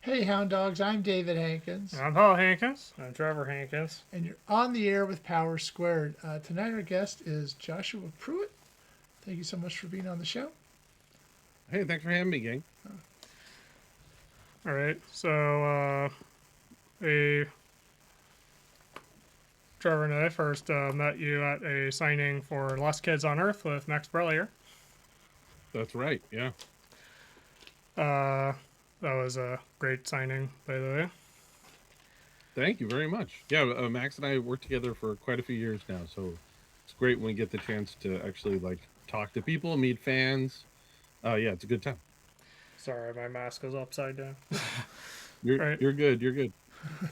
Hey, Hound Dogs, I'm David Hankins, I'm Paul Hankins. I'm Trevor Hankins. and you're on the air with Power Squared. Tonight, our guest is Joshua Pruett. Thank you so much for being on the show. Hey, thanks for having me, gang. All right, so a Trevor and I first met you at a signing for Last Kids on Earth with Max Brellier. That's right. Yeah. Uh, that was a great signing, by the way. Thank you very much. Yeah, Max and I worked together for quite a few years now, so it's great when we get the chance to actually talk to people, meet fans. Yeah, it's a good time. Sorry, my mask is upside down. You're All right, you're good. You're good.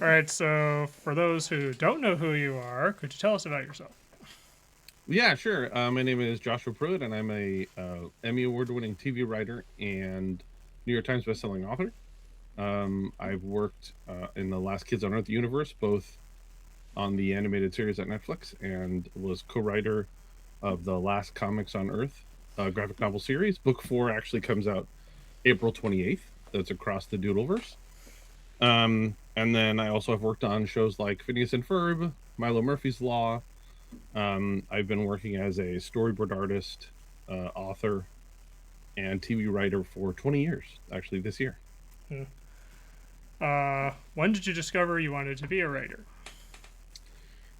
all right. So for those who don't know who you are, could you tell us about yourself? Yeah, sure. My name is Joshua Pruitt, and I'm a Emmy award-winning TV writer and New York Times bestselling author. I've worked in the Last Kids on Earth universe, both on the animated series at Netflix, and was co-writer of the Last Comics on Earth graphic novel series. Book 4 actually comes out April 28th. That's across the Doodleverse. And then I also have worked on shows like Phineas and Ferb, Milo Murphy's Law. I've been working as a storyboard artist, author, and TV writer for 20 years, actually, this year. Hmm. When did you discover you wanted to be a writer?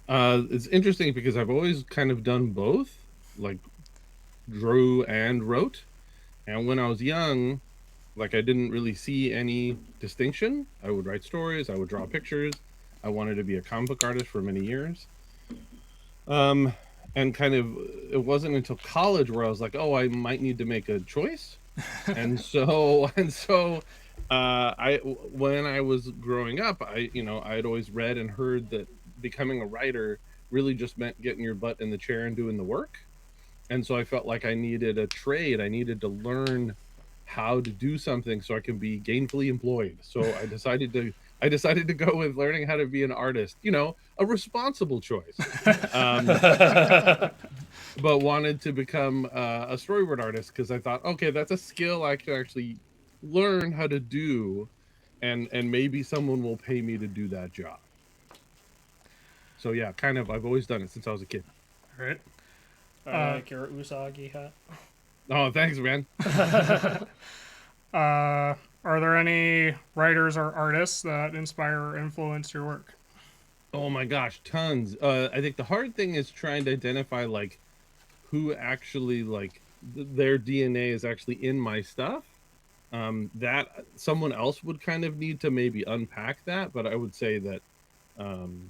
It's interesting because I've always kind of done both, like drew and wrote. And when I was young, I didn't really see any distinction. I would write stories, I would draw pictures. I wanted to be a comic book artist for many years. Um, and kind of it wasn't until college where I was like, oh, I might need to make a choice. And so when I was growing up, I had always read and heard that becoming a writer really just meant getting your butt in the chair and doing the work. And so I felt like I needed a trade. I needed to learn how to do something so I can be gainfully employed. So I decided to go with learning how to be an artist. A responsible choice. Um, but wanted to become a storyboard artist because I thought, okay, that's a skill I can actually learn how to do, and maybe someone will pay me to do that job. So yeah, kind of I've always done it since I was a kid. All right. I like your Usagi hat. Oh, thanks, man. Are there any writers or artists that inspire or influence your work? Oh my gosh, tons. I think the hard thing is trying to identify who actually their DNA is actually in my stuff. That someone else would kind of need to maybe unpack that, but I would say that um,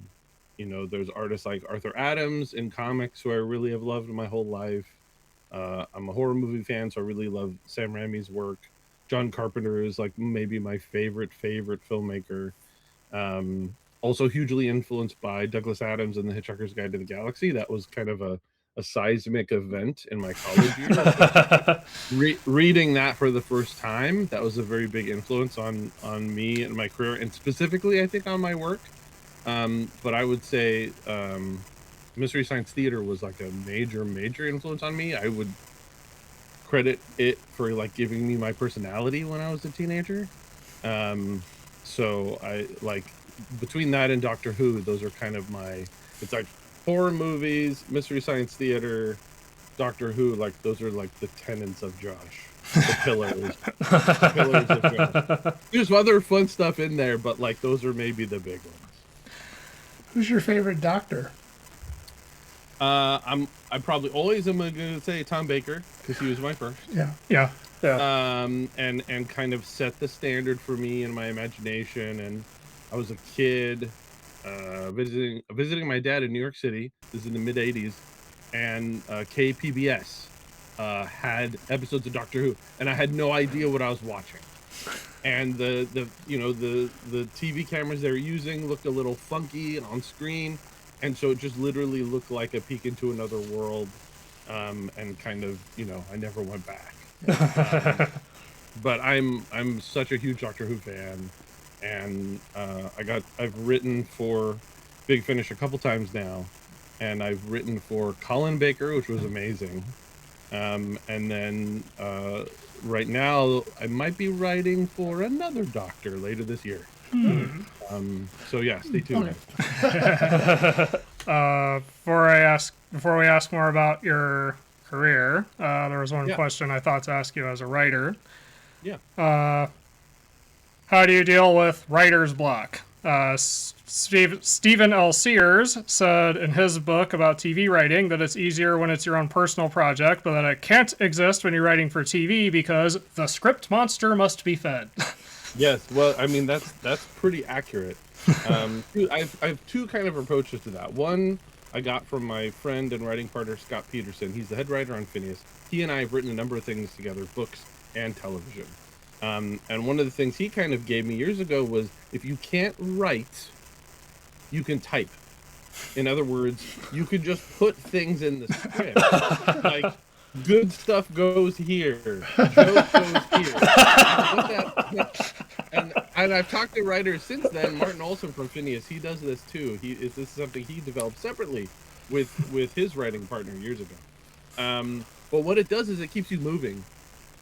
there's artists like Arthur Adams in comics who I really have loved my whole life. I'm a horror movie fan, so I really love Sam Raimi's work. John Carpenter is like maybe my favorite filmmaker. Also hugely influenced by Douglas Adams and The Hitchhiker's Guide to the Galaxy. That was kind of a seismic event in my college years. Reading that for the first time, that was a very big influence on me and my career, and specifically, I think, on my work. But I would say Mystery Science Theater was like a major influence on me. I would credit it for giving me my personality when I was a teenager. So I between that and Doctor Who, those are kind of it's like horror movies, Mystery Science Theater, Doctor Who, those are the tenets of Josh. The pillars of Josh. There's other fun stuff in there, but those are maybe the big ones. Who's your favorite doctor? I probably always am gonna say Tom Baker because he was my first. Yeah. Yeah. And kind of set the standard for me and my imagination. And I was a kid visiting my dad in New York City. This is in the mid '80s, and KPBS had episodes of Doctor Who, and I had no idea what I was watching. And the TV cameras they were using looked a little funky and on screen, and so it just literally looked like a peek into another world. And kind of I never went back. But I'm such a huge Doctor Who fan, and I've written for Big Finish a couple times now, and I've written for Colin Baker, which was amazing. And then right now I might be writing for another doctor later this year. So yeah, stay tuned. Before we ask more about your career, there was one Yeah. question I thought to ask you as a writer. Yeah. How do you deal with writer's block? Stephen L. Sears said in his book about TV writing that it's easier when it's your own personal project, but that it can't exist when you're writing for TV because the script monster must be fed. Yes, well, I mean that's pretty accurate. I have two kind of approaches to that. One I got from my friend and writing partner Scott Peterson. He's the head writer on Phineas. He and I have written a number of things together, books and television. And one of the things he kind of gave me years ago was if you can't write, you can type. In other words, you could just put things in the script. Like, good stuff goes here, joke goes here. And I've talked to writers since then. Martin Olson from Phineas, he does this too. This is something he developed separately with his writing partner years ago. But what it does is it keeps you moving.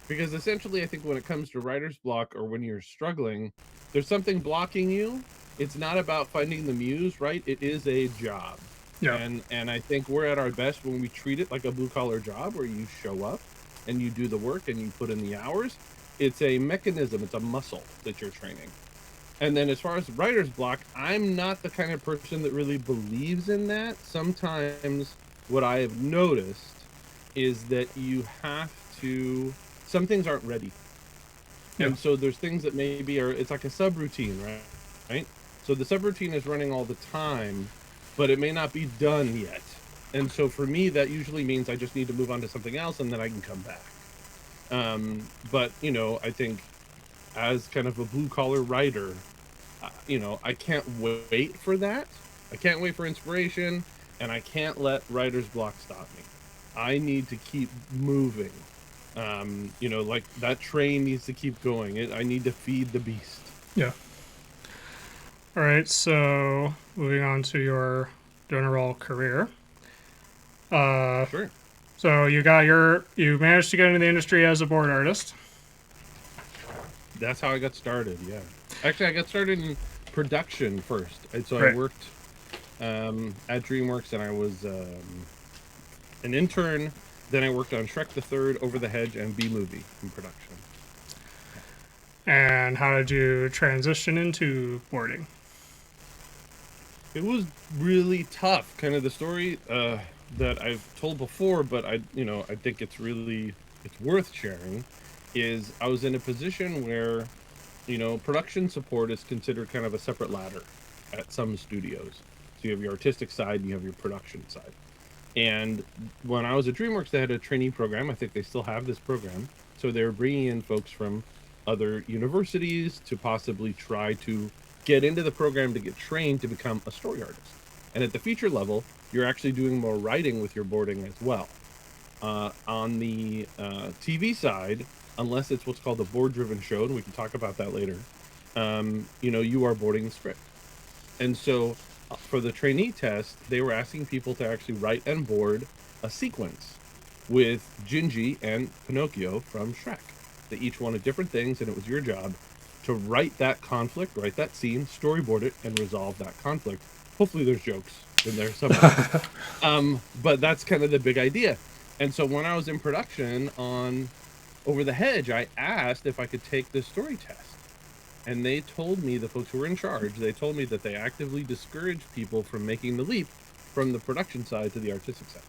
Because essentially, I think when it comes to writer's block or when you're struggling, there's something blocking you. It's not about finding the muse, right? It is a job. Yeah. And I think we're at our best when we treat it like a blue-collar job where you show up and you do the work and you put in the hours. It's a mechanism. It's a muscle that you're training. And then as far as writer's block, I'm not the kind of person that really believes in that. Sometimes what I have noticed is that you have to... Some things aren't ready. Yeah. And so there's things that maybe it's like a subroutine, right? So the subroutine is running all the time, but it may not be done yet. And so for me, that usually means I just need to move on to something else and then I can come back. But, I think as kind of a blue-collar writer, I can't wait for that. I can't wait for inspiration, and I can't let writer's block stop me. I need to keep moving. Like that train needs to keep going. I need to feed the beast. Yeah. All right, so moving on to your general career. Sure. So you managed to get into the industry as a board artist. That's how I got started, yeah. Actually, I got started in production first. And so Right. I worked at DreamWorks, and I was an intern. Then I worked on Shrek the Third, Over the Hedge, and B-Movie in production. And how did you transition into boarding? It was really tough. Kind of the story that I've told before, but I think it's worth sharing. Is I was in a position where, production support is considered kind of a separate ladder at some studios. So you have your artistic side, and you have your production side. And when I was at DreamWorks, they had a trainee program. I think they still have this program. So they were bringing in folks from other universities to possibly try to get into the program to get trained to become a story artist. And at the feature level, you're actually doing more writing with your boarding as well. On the TV side, unless it's what's called a board-driven show, and we can talk about that later, you are boarding the script. And so for the trainee test, they were asking people to actually write and board a sequence with Gingy and Pinocchio from Shrek. They each wanted different things, and it was your job to write that conflict, write that scene, storyboard it, and resolve that conflict. Hopefully there's jokes in there somewhere. But that's kind of the big idea. And so when I was in production on Over the Hedge, I asked if I could take this story test. And they told me, the folks who were in charge, they told me that they actively discourage people from making the leap from the production side to the artistic side.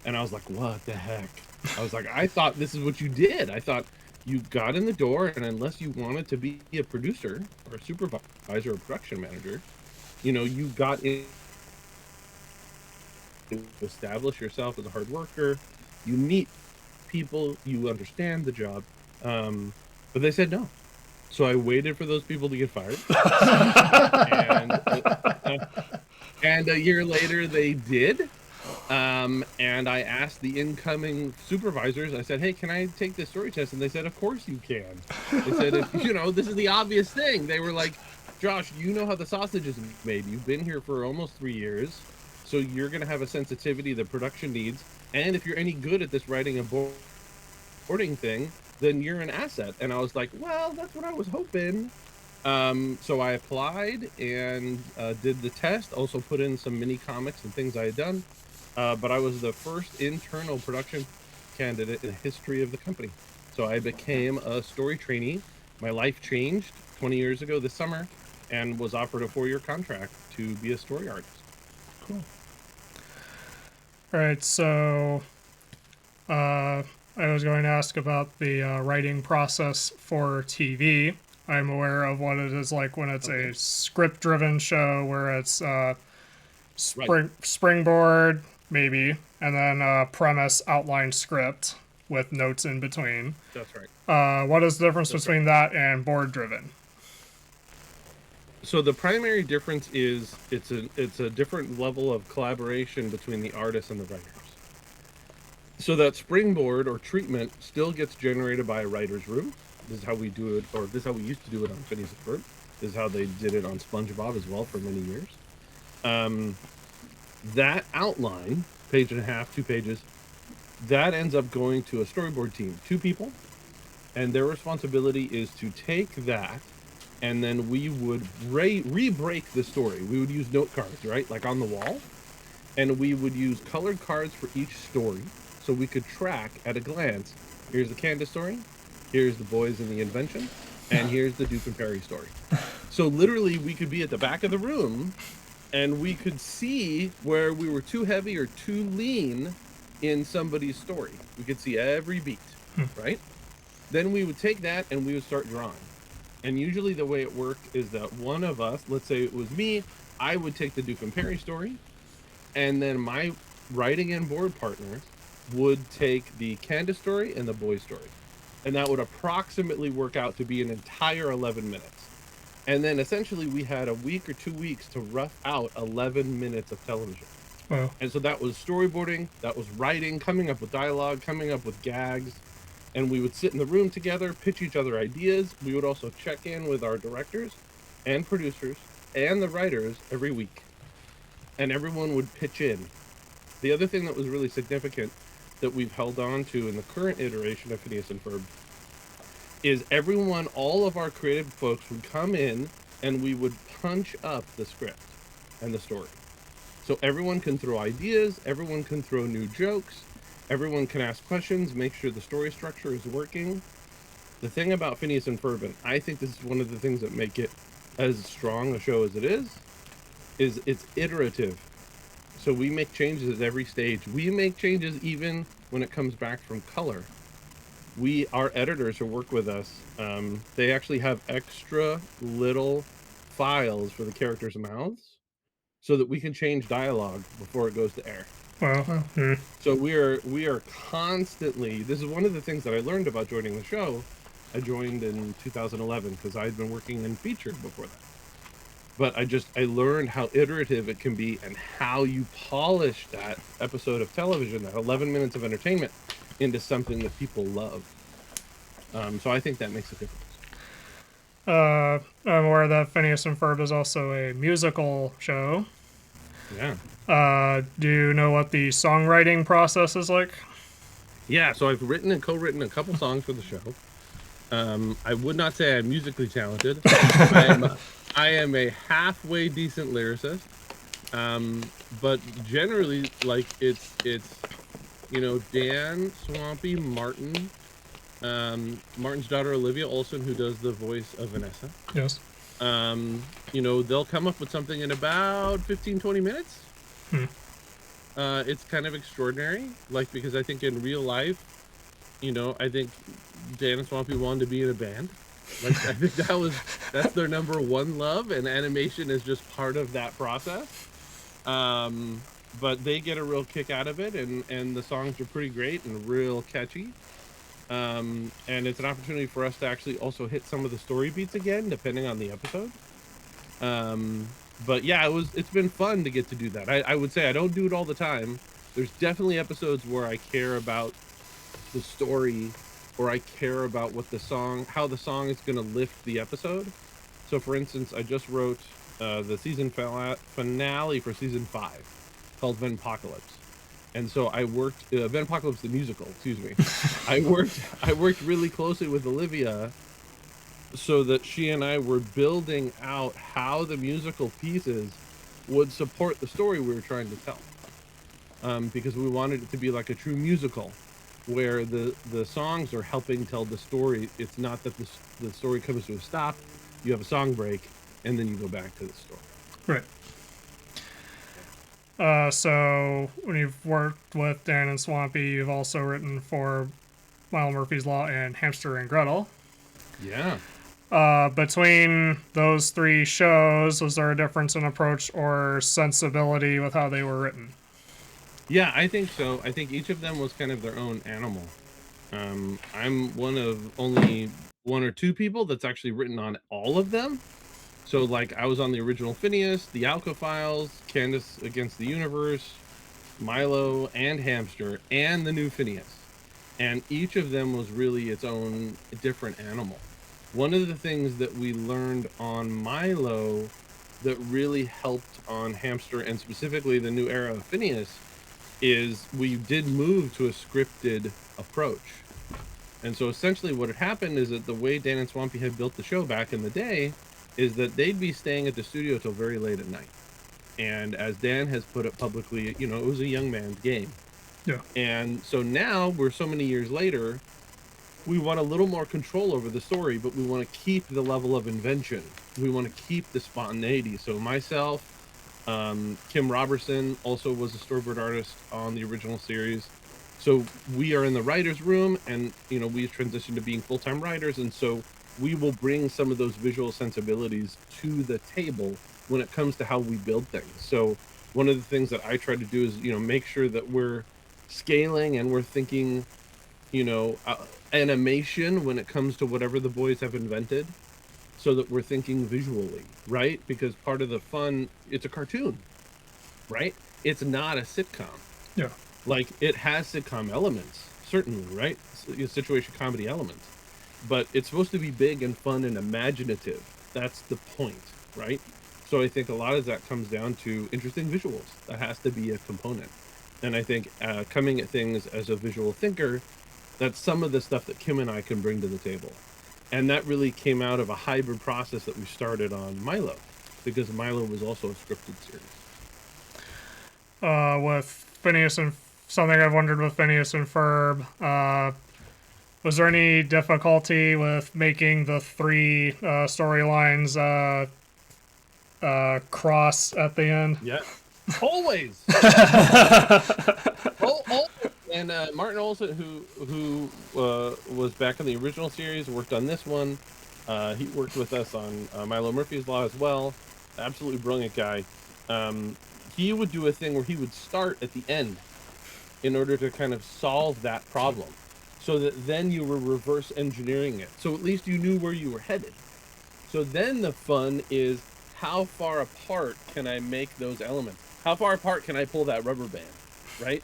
And I was like, what the heck? I was like, I thought this is what you did. I thought you got in the door, and unless you wanted to be a producer or a supervisor or a production manager, you got in to establish yourself as a hard worker. You meet people, you understand the job. But they said no. So I waited for those people to get fired. and a year later they did. And I asked the incoming supervisors, I said, hey, can I take this story test? And they said, of course you can. They said, this is the obvious thing. They were like, Josh, you know how the sausage is made. You've been here for almost 3 years. So you're going to have a sensitivity that production needs. And if you're any good at this writing and boarding thing, then you're an asset. And I was like, well, that's what I was hoping. So I applied and did the test, also put in some mini comics and things I had done. But I was the first internal production candidate in the history of the company. So I became a story trainee. My life changed 20 years ago this summer and was offered a 4-year contract to be a story artist. Cool. All right, so I was going to ask about the writing process for TV. I'm aware of what it is like when it's a script-driven show where it's springboard, maybe, and then premise, outline, script with notes in between. That's right. What is the difference between that and board-driven? So the primary difference is it's a different level of collaboration between the artists and the writers. So that springboard or treatment still gets generated by a writer's room. This is how we do it, or this is how we used to do it on Phineas and Ferb. This is how they did it on SpongeBob as well for many years. That outline, page and a half, 2 pages, that ends up going to a storyboard team, 2 people, and their responsibility is to take that, and then we would re-break the story. We would use note cards, right, like on the wall, and we would use colored cards for each story, so we could track at a glance. Here's the Candace story, here's the boys in the invention, and here's the Duke and Perry story. So literally, we could be at the back of the room, and we could see where we were too heavy or too lean in somebody's story. We could see every beat, right? Then we would take that and we would start drawing. And usually the way it worked is that one of us, let's say it was me, I would take the Duke and Perry story, and then my writing and board partner would take the Candace story and the boy story. And that would approximately work out to be an entire 11 minutes. And then essentially we had a week or 2 weeks to rough out 11 minutes of television. Wow. And so that was storyboarding, that was writing, coming up with dialogue, coming up with gags. And we would sit in the room together, pitch each other ideas. We would also check in with our directors and producers and the writers every week. And everyone would pitch in. The other thing that was really significant that we've held on to in the current iteration of Phineas and Ferb is everyone, all of our creative folks would come in and we would punch up the script and the story. So everyone can throw ideas, everyone can throw new jokes, everyone can ask questions, make sure the story structure is working. The thing about Phineas and Ferb, and I think this is one of the things that make it as strong a show as it is it's iterative. So we make changes at every stage. We make changes even when it comes back from color. Our editors who work with us, they actually have extra little files for the characters' mouths so that we can change dialogue before it goes to air. Wow. So we are constantly, this is one of the things that I learned about joining the show. I joined in 2011 because I'd been working in feature before that. But I learned how iterative it can be and how you polish that episode of television, that 11 minutes of entertainment, into something that people love. So I think that makes a difference. I'm aware that Phineas and Ferb is also a musical show. Yeah. Do you know what the songwriting process is like? Yeah, so I've written and co-written a couple songs for the show. I would not say I'm musically talented. I am a halfway decent lyricist. But generally, like, it's Dan, Swampy, Martin, Martin's daughter Olivia Olson, who does the voice of Vanessa. Yes. They'll come up with something in about 15-20 minutes. It's kind of extraordinary, because I think in real life, I think Dan and Swampy wanted to be in a band. I think that's their number one love, and animation is just part of that process. But they get a real kick out of it, and the songs are pretty great and real catchy. And it's an opportunity for us to actually also hit some of the story beats again, depending on the episode. But yeah, it's been fun to get to do that. I would say I don't do it all the time. There's definitely episodes where I care about the story, or I care about how the song is going to lift the episode. So for instance, I just wrote the season finale for season 5 called Venpocalypse. And so I worked Ben Apocalypse the musical, excuse me. I worked really closely with Olivia so that she and I were building out how the musical pieces would support the story we were trying to tell. Because we wanted it to be like a true musical where the songs are helping tell the story. It's not that the story comes to a stop, you have a song break, and then you go back to the story. Right. So when you've worked with Dan and Swampy, you've also written for Mile Murphy's Law and Hamster and Gretel. Yeah. Between those three shows, was there a difference in approach or sensibility with how they were written? Yeah, I think so. I think each of them was kind of their own animal. I'm one of only one or two people that's actually written on all of them. So, like, I was on the original Phineas, the Alka Files, Candace Against the Universe, Milo, and Hamster, and the new Phineas. And each of them was really its own different animal. One of the things that we learned on Milo that really helped on Hamster, and specifically the new era of Phineas, is we did move to a scripted approach. And so essentially what had happened is that the way Dan and Swampy had built the show back in the day is that they'd be staying at the studio till very late at night. And as Dan has put it publicly, it was a young man's game. Yeah. And so now we're so many years later, we want a little more control over the story, but we want to keep the level of invention. We want to keep the spontaneity. So myself, Kim Robertson also was a storyboard artist on the original series. So we are in the writer's room, and we've transitioned to being full-time writers, and so we will bring some of those visual sensibilities to the table when it comes to how we build things. So one of the things that I try to do is make sure that we're scaling and we're thinking animation when it comes to whatever the boys have invented, so that we're thinking visually, right? Because part of the fun, it's a cartoon, right? It's not a sitcom. Yeah. Like, it has sitcom elements, certainly, right? Situation comedy elements. But it's supposed to be big and fun and imaginative. That's the point, right? So I think a lot of that comes down to interesting visuals. That has to be a component. And I think coming at things as a visual thinker, that's some of the stuff that Kim and I can bring to the table. And that really came out of a hybrid process that we started on Milo, because Milo was also a scripted series. With Phineas and something I've wondered with Phineas and Ferb, was there any difficulty with making the three storylines cross at the end? Yeah, always. And Martin Olson, who was back in the original series, worked on this one. He worked with us on Milo Murphy's Law as well. Absolutely brilliant guy. He would do a thing where he would start at the end in order to kind of solve that problem, so that then you were reverse engineering it. So at least you knew where you were headed. So then the fun is, how far apart can I make those elements? How far apart can I pull that rubber band, right?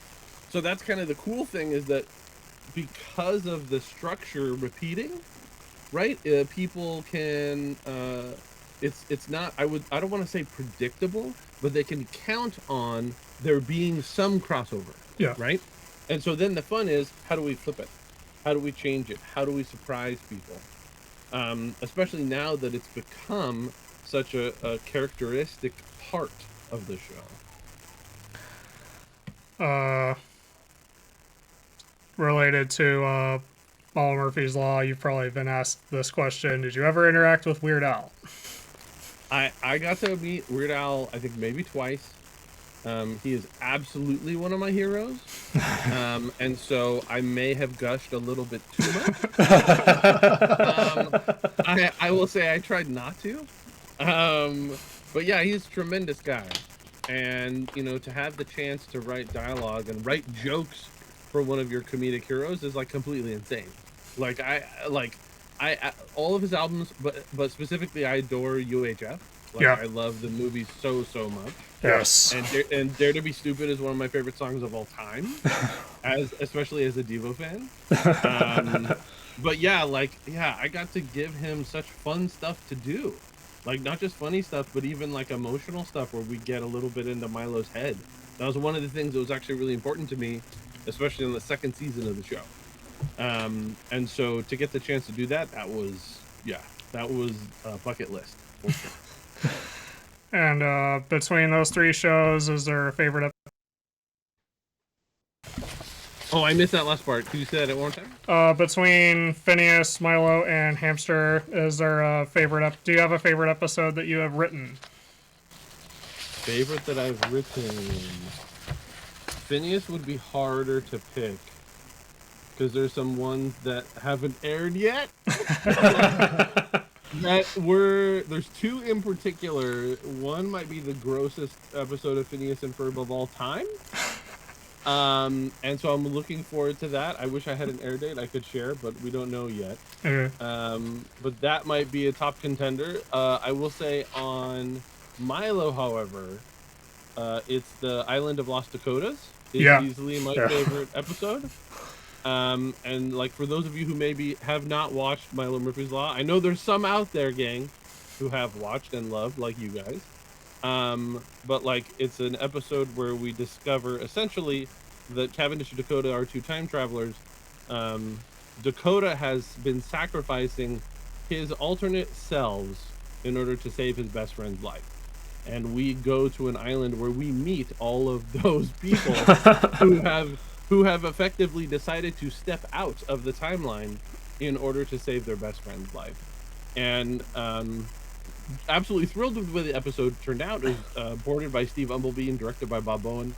So that's kind of the cool thing, is that because of the structure repeating, right? People can, it's not, I don't want to say predictable, but they can count on there being some crossover. Yeah. Right? And so then the fun is, how do we flip it? How do we change it? How do we surprise people? Especially now that it's become such a characteristic part of the show. Related to Paul Murphy's Law, you've probably been asked this question. Did you ever interact with Weird Al? I got to meet Weird Al, I think maybe twice. He is absolutely one of my heroes. And so I may have gushed a little bit too much. I will say I tried not to. But yeah, he's a tremendous guy. And, to have the chance to write dialogue and write jokes for one of your comedic heroes is like completely insane. Like, I all of his albums, but specifically I adore UHF. Like, yeah. I love the movie so much. Yes. And Dare to Be Stupid is one of my favorite songs of all time, especially as a Devo fan. But yeah, I got to give him such fun stuff to do. Like, not just funny stuff, but even like emotional stuff where we get a little bit into Milo's head That was one of the things that was actually really important to me, especially in the second season of the show. And so to get the chance to do that, that was a bucket list. And between those 3 shows, is there a favorite Oh, I missed that last part. Could you say that at one time? between Phineas, Milo, and Hamster, is there a favorite do you have a favorite episode that you have written? Favorite that I've written. Phineas would be harder to pick because there's some ones that haven't aired yet. There's 2 in particular. One might be the grossest episode of Phineas and Ferb of all time. And so I'm looking forward to that. I wish I had an air date I could share, but we don't know yet. Okay. But that might be a top contender. I will say on Milo, however, it's the Island of Lost Dakotas. It's easily my favorite episode. And like for those of you who maybe have not watched Milo Murphy's Law, I know there's some out there, gang, who have watched and loved, like you guys. But like it's an episode where we discover essentially that Cavendish and Dakota are 2 time travelers. Dakota has been sacrificing his alternate selves in order to save his best friend's life. And we go to an island where we meet all of those people who have effectively decided to step out of the timeline in order to save their best friend's life. And absolutely thrilled with the way the episode turned out. It was boarded by Steve Umbleby and directed by Bob Bowen.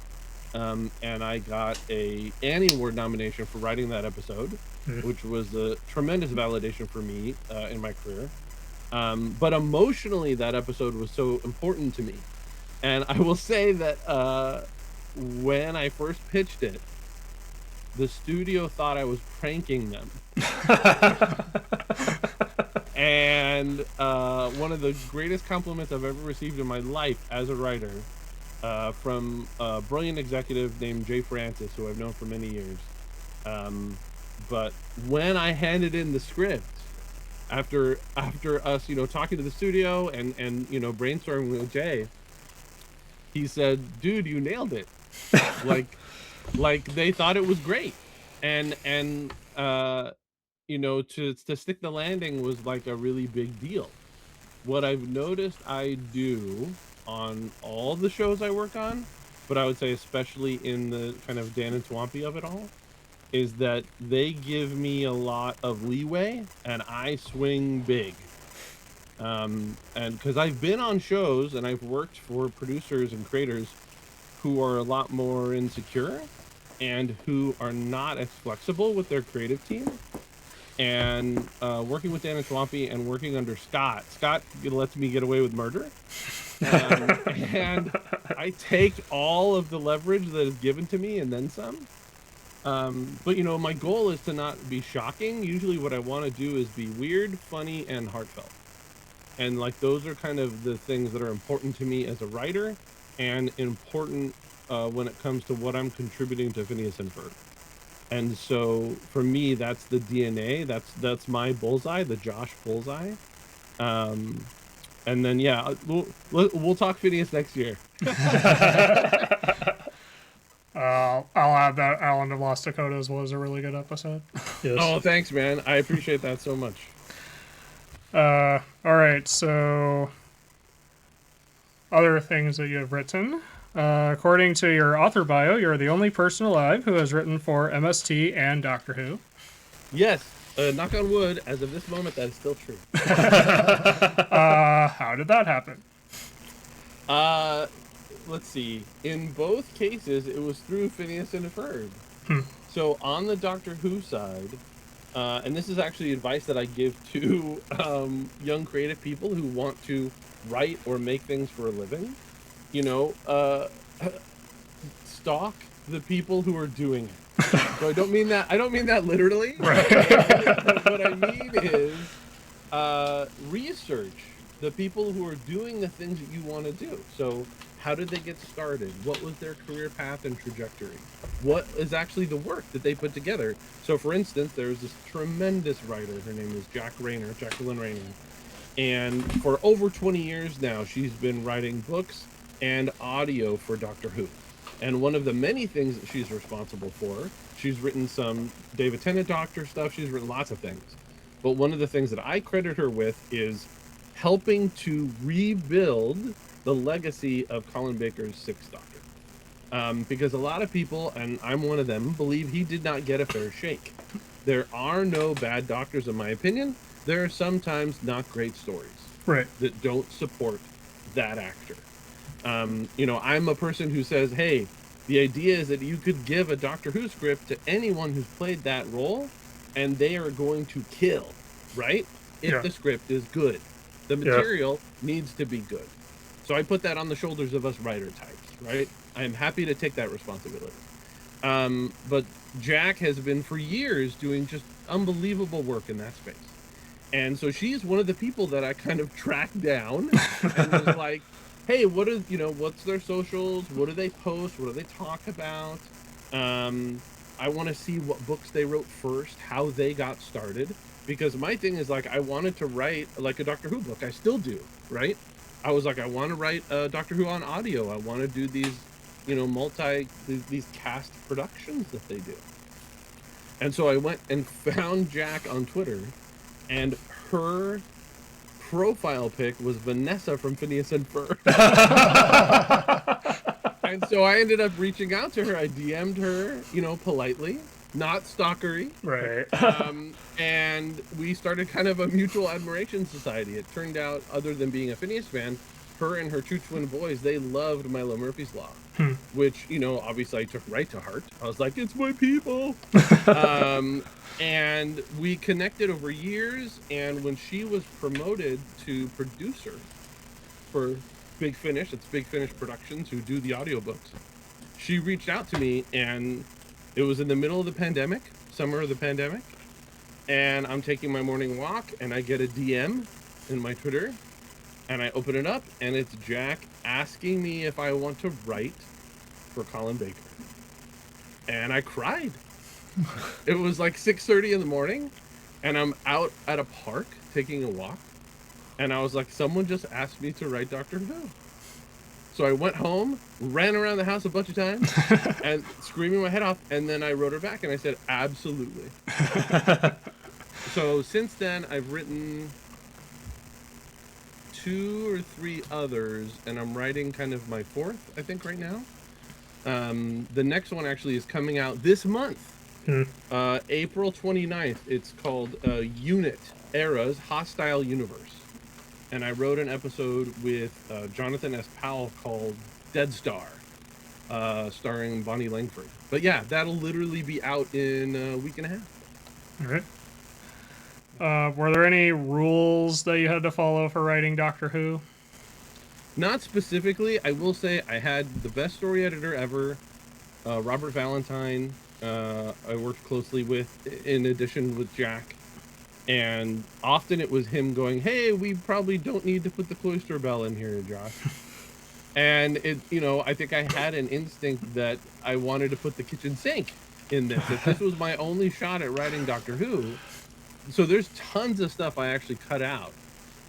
And I got a Annie Award nomination for writing that episode, which was a tremendous validation for me in my career. But emotionally, that episode was so important to me. And I will say that when I first pitched it, the studio thought I was pranking them. And one of the greatest compliments I've ever received in my life as a writer from a brilliant executive named Jay Francis, who I've known for many years. But when I handed in the script, after us, talking to the studio and brainstorming with Jay, he said, "Dude, you nailed it." like they thought it was great. And to stick the landing was like a really big deal. What I've noticed I do on all the shows I work on, but I would say especially in the kind of Dan and Swampy of it all, is that they give me a lot of leeway and I swing big. And because I've been on shows and I've worked for producers and creators who are a lot more insecure and who are not as flexible with their creative team. And working with Dan and Swampy and working under Scott lets me get away with murder. And I take all of the leverage that is given to me and then some. But my goal is to not be shocking. Usually what I want to do is be weird, funny, and heartfelt. And like those are kind of the things that are important to me as a writer and important when it comes to what I'm contributing to Phineas and Ferb. And so for me, that's the DNA. That's my bullseye, the Josh bullseye. And then we'll talk Phineas next year. I'll add that Island of Lost Dakotas was a really good episode. Yes. Oh, thanks, man. I appreciate that so much. All right, so other things that you have written. According to your author bio, you're the only person alive who has written for MST and Doctor Who. Yes, knock on wood, as of this moment, that is still true. How did that happen? Let's see. In both cases, it was through Phineas and Ferb. So on the Doctor Who side, and this is actually advice that I give to young creative people who want to write or make things for a living. Stalk the people who are doing it. So I don't mean that literally. Right. What I mean is research the people who are doing the things that you want to do. So how did they get started? What was their career path and trajectory? What is actually the work that they put together? So for instance, there's this tremendous writer. Her name is Jacqueline Rayner. And for over 20 years now, she's been writing books and audio for Doctor Who. And one of the many things that she's responsible for, she's written some David Tennant Doctor stuff, she's written lots of things. But one of the things that I credit her with is helping to rebuild the legacy of Colin Baker's Sixth Doctor. Because a lot of people, and I'm one of them, believe he did not get a fair shake. There are no bad doctors, in my opinion. There are sometimes not great stories Right. that don't support that actor. You know, I'm a person who says, hey, the idea is that you could give a Doctor Who script to anyone who's played that role, and they are going to kill, right? If Yeah. the script is good. The material needs to be good. So I put that on the shoulders of us writer types, right? I'm happy to take that responsibility. But Jack has been for years doing just unbelievable work in that space. And so she's one of the people that I kind of tracked down and was like, hey, what is, you know, what's their socials? What do they post? What do they talk about? I want to see what books they wrote first, how they got started. Because my thing is, like, I wanted to write like a Doctor Who book. I still do, right? I was like, I want to write Doctor Who on audio. I want to do these, you know, these cast productions that they do. And so I went and found Jack on Twitter, and her profile pic was Vanessa from Phineas and Ferb. And so I ended up reaching out to her. I DM'd her, you know, politely, not stalkery. Right. And we started kind of a mutual admiration society. It turned out, other than being a Phineas fan, her and her two twin boys, they loved Milo Murphy's Law, which, you know, obviously I took right to heart. I was like, it's my people. And we connected over years, and when she was promoted to producer for Big Finish, it's Big Finish Productions who do the audiobooks, she reached out to me, and it was in the middle of the pandemic, summer of the pandemic, and I'm taking my morning walk, and I get a DM in my Twitter, and I open it up, and it's Jack asking me if I want to write for Colin Baker. And I cried. It was like 6:30 in the morning, and I'm out at a park taking a walk, and I was like, someone just asked me to write Doctor Who. So I went home, ran around the house a bunch of times, and screaming my head off, and then I wrote her back, and I said, absolutely. So since then, I've written 2 or 3 others, and I'm writing kind of my 4th, I think, right now. The next one actually is coming out this month. April 29th. It's called Unit Era's Hostile Universe. And I wrote an episode with Jonathan S. Powell called Dead Star, starring Bonnie Langford. But yeah, that'll literally be out in a week and a half. All right. Were there any rules that you had to follow for writing Doctor Who? Not specifically. I will say I had the best story editor ever, Robert Valentine. I worked closely with, in addition with Jack, and often it was him going, hey, we probably don't need to put the cloister bell in here, Josh. And it, you know, I think I had an instinct that I wanted to put the kitchen sink in this. If this was my only shot at writing Doctor Who, so there's tons of stuff I actually cut out.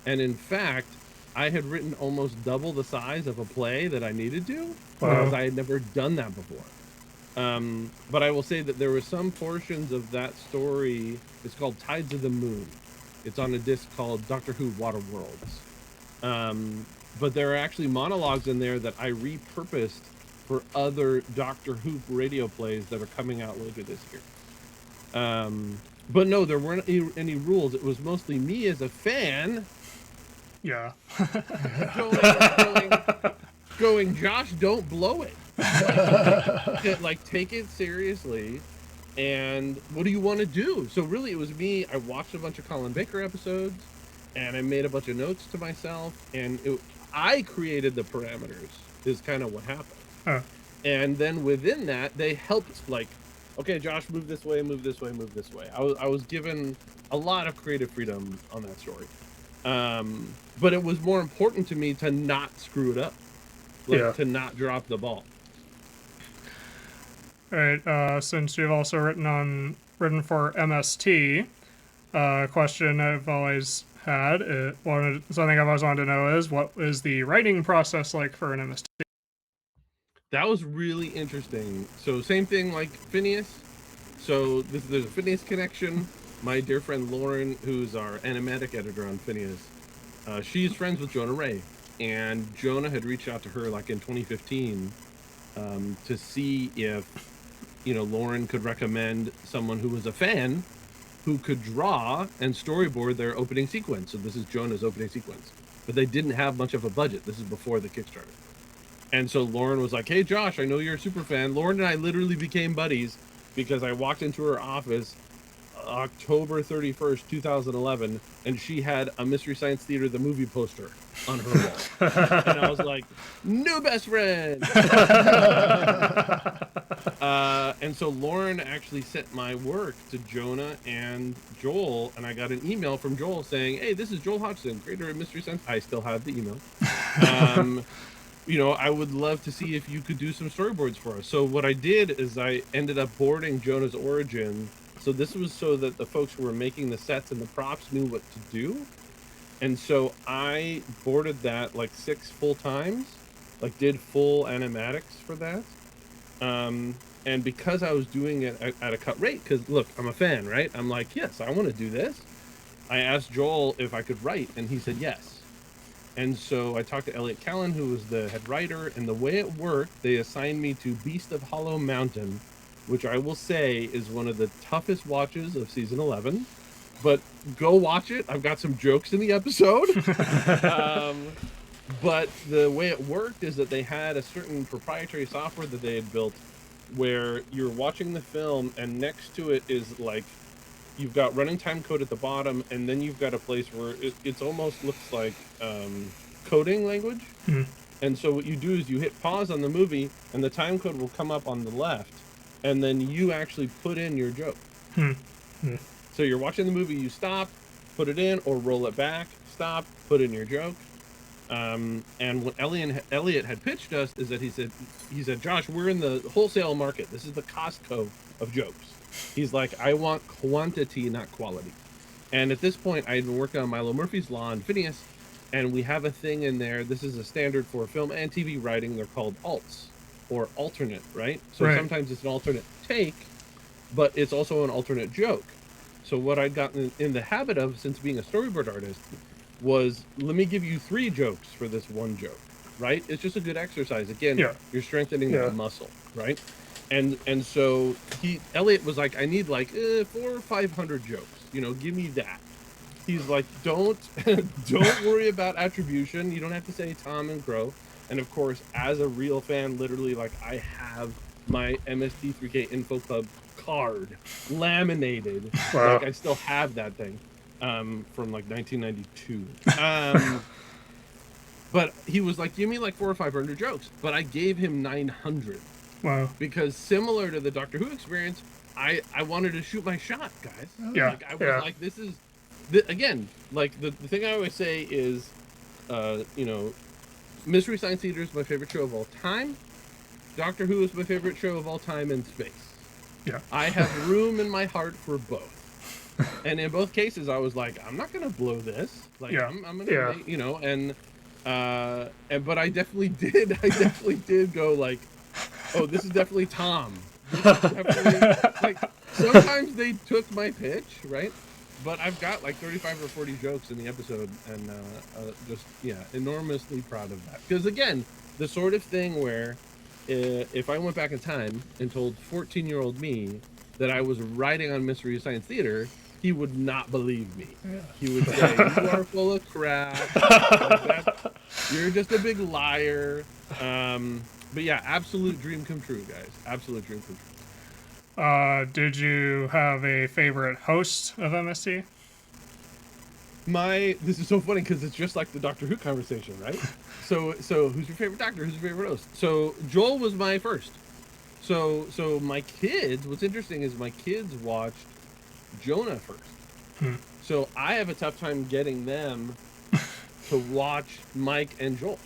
And in fact, I had written almost double the size of a play that I needed to, because I had never done that before. But I will say that there were some portions of that story. It's called Tides of the Moon. It's on a disc called Doctor Who Water Worlds. But there are actually monologues in there that I repurposed for other Doctor Who radio plays that are coming out later this year. But no, there weren't any rules. It was mostly me as a fan Yeah. going, Josh, don't blow it. Like, take it seriously. And what do you want to do? So really, it was me. I watched a bunch of Colin Baker episodes, and I made a bunch of notes to myself, and I created the parameters, is kind of what happened. Huh. And then within that, they helped, like, okay, Josh, move this way, move this way, move this way. I was given a lot of creative freedom on that story. But it was more important to me to not screw it up, like, to not drop the ball. All right. Since you've also written for MST, question I've always had, something I've always wanted to know is, what is the writing process like for an MST? that was really interesting. So same thing like Phineas. So there's a Phineas connection. My dear friend Lauren, who's our animatic editor on Phineas, she's friends with Jonah Ray, and Jonah had reached out to her like in 2015 to see if Lauren could recommend someone who was a fan who could draw and storyboard their opening sequence. So this is Jonah's opening sequence, but they didn't have much of a budget. This is before the Kickstarter. And so Lauren was like, hey, Josh, I know you're a super fan. Lauren and I literally became buddies because I walked into her office October 31st, 2011, and she had a Mystery Science Theater, the movie poster on her wall. And I was like, new best friend. And so Lauren actually sent my work to Jonah and Joel, and I got an email from Joel saying, hey, this is Joel Hodgson, creator of Mystery Science. I still have the email. I would love to see if you could do some storyboards for us. So what I did is I ended up boarding Jonah's origin. So this was so that the folks who were making the sets and the props knew what to do. And so I boarded that like 6 full times, like did full animatics for that. And because I was doing it at a cut rate, because look, I'm a fan, right? I'm like, yes, I want to do this. I asked Joel if I could write, and he said yes. And so I talked to Elliot Callan, who was the head writer, and the way it worked, they assigned me to Beast of Hollow Mountain, which I will say is one of the toughest watches of season 11. But go watch it. I've got some jokes in the episode. But the way it worked is that they had a certain proprietary software that they had built where you're watching the film and next to it is like, you've got running time code at the bottom, and then you've got a place where it almost looks like coding language. And so what you do is you hit pause on the movie, and the time code will come up on the left, and then you actually put in your joke. So you're watching the movie, you stop, put it in, or roll it back, stop, put in your joke. And what Elliot had pitched us is that he said, Josh, we're in the wholesale market. This is the Costco of jokes. He's like, I want quantity, not quality. And at this point, I had been working on Milo Murphy's Law and Phineas, and we have a thing in there. This is a standard for film and TV writing. They're called alts, or alternate, right? So sometimes it's an alternate take, but it's also an alternate joke. So what I'd gotten in the habit of since being a storyboard artist was, let me give you 3 jokes for this one joke, right? It's just a good exercise. Again, you're strengthening the muscle, right? And so Elliot was like, I need like 400 or 500 jokes, give me that. He's like, don't worry about attribution. You don't have to say Tom and Crow. And of course, as a real fan, literally, like, I have my MST3K Info Club card laminated. Wow. Like, I still have that thing from like 1992. But he was like, give me like 400 or 500 jokes. But I gave him 900. Wow. Because similar to the Doctor Who experience, I wanted to shoot my shot, guys. Yeah. Like, I was like, this is, again, like the thing I always say is, Mystery Science Theater is my favorite show of all time. Doctor Who is my favorite show of all time in space. Yeah. I have room in my heart for both. And in both cases, I was like, I'm not going to blow this. Like, I'm going to, but I definitely did go like, oh, this is definitely Tom. This is definitely, like, sometimes they took my pitch, right? But I've got like 35 or 40 jokes in the episode, and enormously proud of that. Because again, the sort of thing where if I went back in time and told 14-year-old me that I was writing on Mystery Science Theater, he would not believe me. Yeah. He would say, you are full of crap. You're just a big liar. But yeah, absolute dream come true, guys. Absolute dream come true. Did you have a favorite host of MST? This is so funny because it's just like the Doctor Who conversation, right? So who's your favorite Doctor? Who's your favorite host? So Joel was my first. So my kids, what's interesting is my kids watched Jonah first. So I have a tough time getting them to watch Mike and Joel.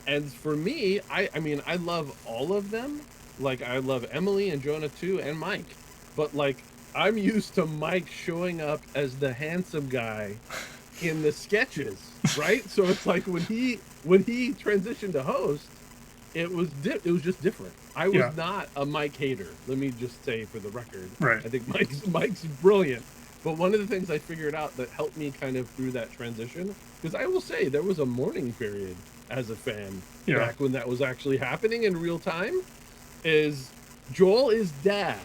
And for me, I mean, I love all of them. Like, I love Emily and Jonah too, and Mike. But, like, I'm used to Mike showing up as the handsome guy in the sketches, right? So it's like when he transitioned to host, it was just different. I was Yeah. not a Mike hater. Let me just say for the record. Right. I think Mike's brilliant. But one of the things I figured out that helped me kind of through that transition, because I will say there was a mourning period as a fan Yeah. back when that was actually happening in real time, is Joel is dad.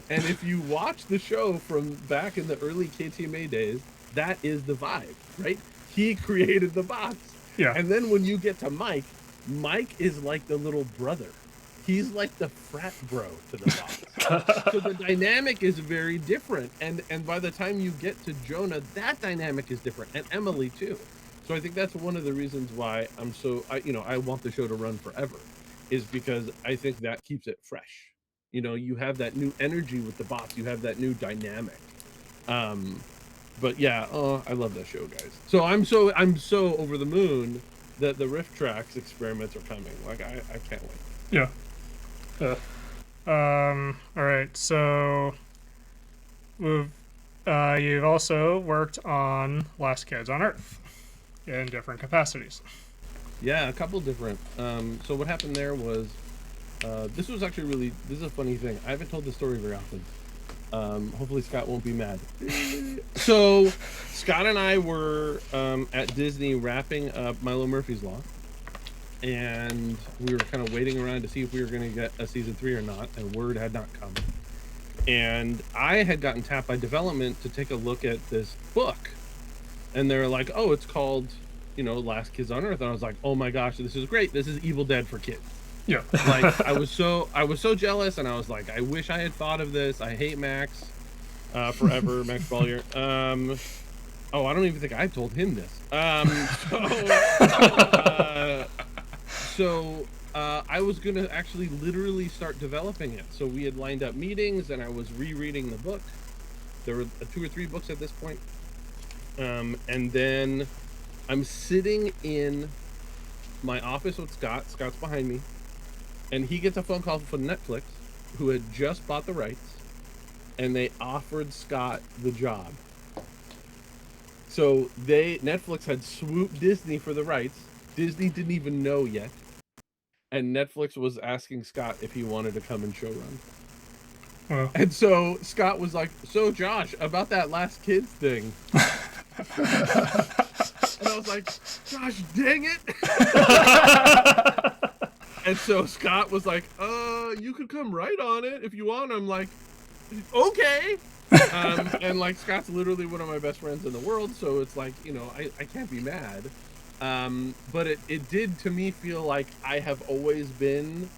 And if you watch the show from back in the early KTMA days, that is the vibe, right? He created the box. Yeah. And then when you get to Mike is like the little brother. He's like the frat bro to the box. So the dynamic is very different. And by the time you get to Jonah, that dynamic is different. And Emily too. So I think that's one of the reasons why I want the show to run forever, is because I think that keeps it fresh. You have that new energy with the box. You have that new dynamic. But yeah, I love that show, guys. So I'm so over the moon that the Rift Tracks experiments are coming. Like I can't wait. Yeah. All right. So you've also worked on Last Kids on Earth in different capacities. Yeah, a couple different. So what happened there was, this is a funny thing. I haven't told this story very often. Hopefully Scott won't be mad. So Scott and I were at Disney wrapping up Milo Murphy's Law, and we were kind of waiting around to see if we were going to get a season 3 or not, and word had not come. And I had gotten tapped by development to take a look at this book, and they're like, oh, it's called Last Kids on Earth. And I was like, oh my gosh, this is great. This is Evil Dead for kids. Yeah. Like I was so jealous, and I was like, I wish I had thought of this. I hate Max forever. Max Bollier. Oh, I don't even think I told him this. So I was gonna actually literally start developing it. So we had lined up meetings, and I was rereading the book. There were 2 or 3 books at this point. And then I'm sitting in my office with Scott. Scott's behind me. And he gets a phone call from Netflix, who had just bought the rights, and they offered Scott the job. So Netflix had swooped Disney for the rights. Disney didn't even know yet. And Netflix was asking Scott if he wanted to come and showrun. Well, And so Scott was like, so Josh, about that Last Kids thing. And I was like, gosh, dang it. And so Scott was like, you could come right on it if you want. I'm like, okay. And like, Scott's literally one of my best friends in the world. So it's like, I can't be mad. But it did to me feel like I have always been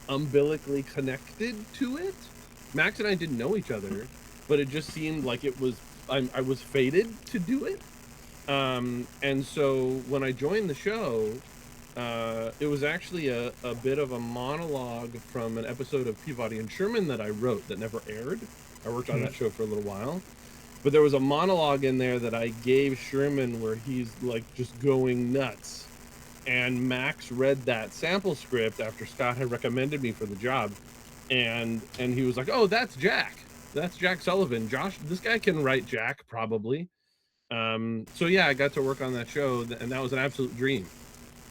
umbilically connected to it. Max and I didn't know each other, but it just seemed like I was fated to do it. And so when I joined the show, it was actually a bit of a monologue from an episode of Peabody and Sherman that I wrote that never aired. I worked on that show for a little while. But there was a monologue in there that I gave Sherman where he's like just going nuts. And Max read that sample script after Scott had recommended me for the job. And he was like, oh, that's Jack. That's Jack Sullivan. Josh, this guy can write Jack, probably. So yeah, I got to work on that show, and that was an absolute dream.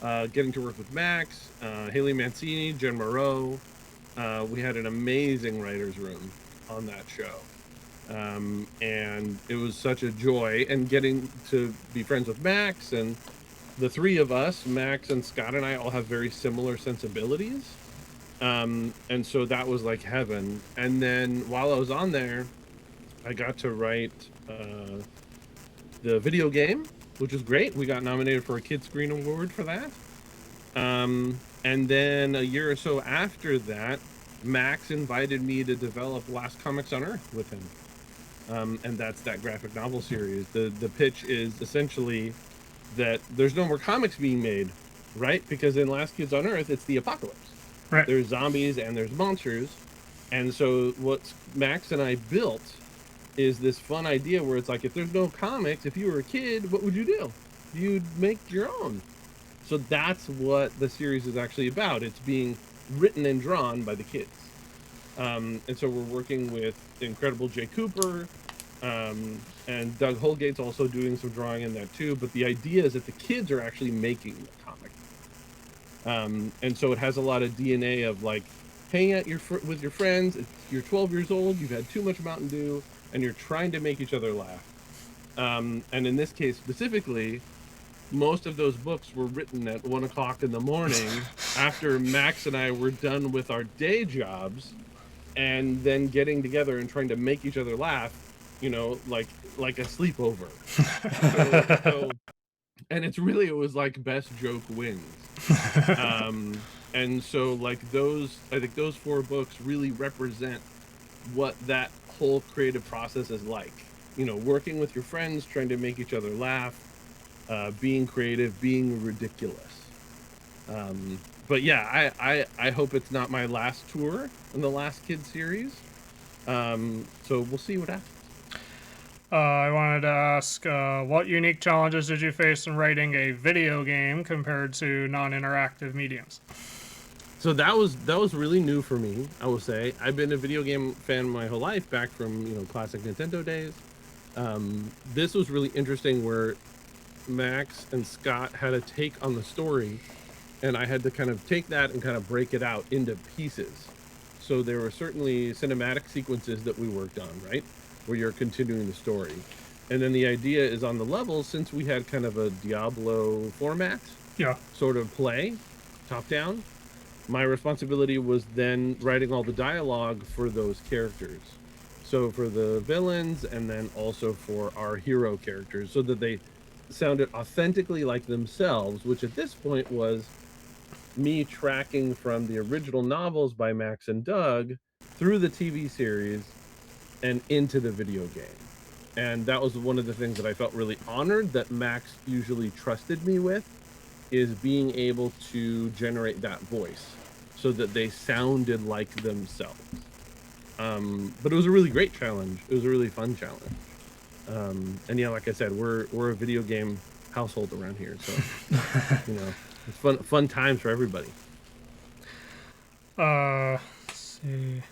Getting to work with Max, Haley Mancini, Jen Moreau. We had an amazing writer's room on that show. And it was such a joy, and getting to be friends with Max, and the 3 of us, Max and Scott and I, all have very similar sensibilities. And so that was like heaven. And then while I was on there, I got to write the video game, which was great. We got nominated for a Kid Screen Award for that. And then a year or so after that, Max invited me to develop Last Comics on Earth with him. And that's that graphic novel series. The pitch is essentially that there's no more comics being made, right? Because in Last Kids on Earth, it's the apocalypse. right. There's zombies and there's monsters. And so what Max and I built is this fun idea where it's like, if there's no comics, if you were a kid, what would you do? You'd make your own. So that's what the series is actually about. It's being written and drawn by the kids. And so we're working with incredible Jay Cooper, and Doug Holgate's also doing some drawing in that too. But the idea is that the kids are actually making the comic. And so it has a lot of DNA of like hanging out with your friends. You're 12 years old, you've had too much Mountain Dew, and you're trying to make each other laugh. And in this case specifically, most of those books were written at 1 o'clock in the morning after Max and I were done with our day jobs, and then getting together and trying to make each other laugh, like a sleepover. so, and it was like best joke wins. And so like I think those 4 books really represent what that whole creative process is like. Working with your friends, trying to make each other laugh, being creative, being ridiculous. But yeah, I hope it's not my last tour in the Last Kid series. So we'll see what happens. I wanted to ask, what unique challenges did you face in writing a video game compared to non-interactive mediums? So that was really new for me, I will say. I've been a video game fan my whole life, back from classic Nintendo days. This was really interesting, where Max and Scott had a take on the story, and I had to kind of take that and kind of break it out into pieces. So there were certainly cinematic sequences that we worked on, right, where you're continuing the story. And then the idea is on the levels, since we had kind of a Diablo format, sort of play, top down, my responsibility was then writing all the dialogue for those characters. So for the villains, and then also for our hero characters, so that they sounded authentically like themselves, which at this point was me tracking from the original novels by Max and Doug through the TV series and into the video game. And that was one of the things that I felt really honored that Max usually trusted me with, is being able to generate that voice so that they sounded like themselves. But it was a really great challenge. It was a really fun challenge. And yeah, like I said, we're a video game household around here, so it's fun times for everybody. Let's see.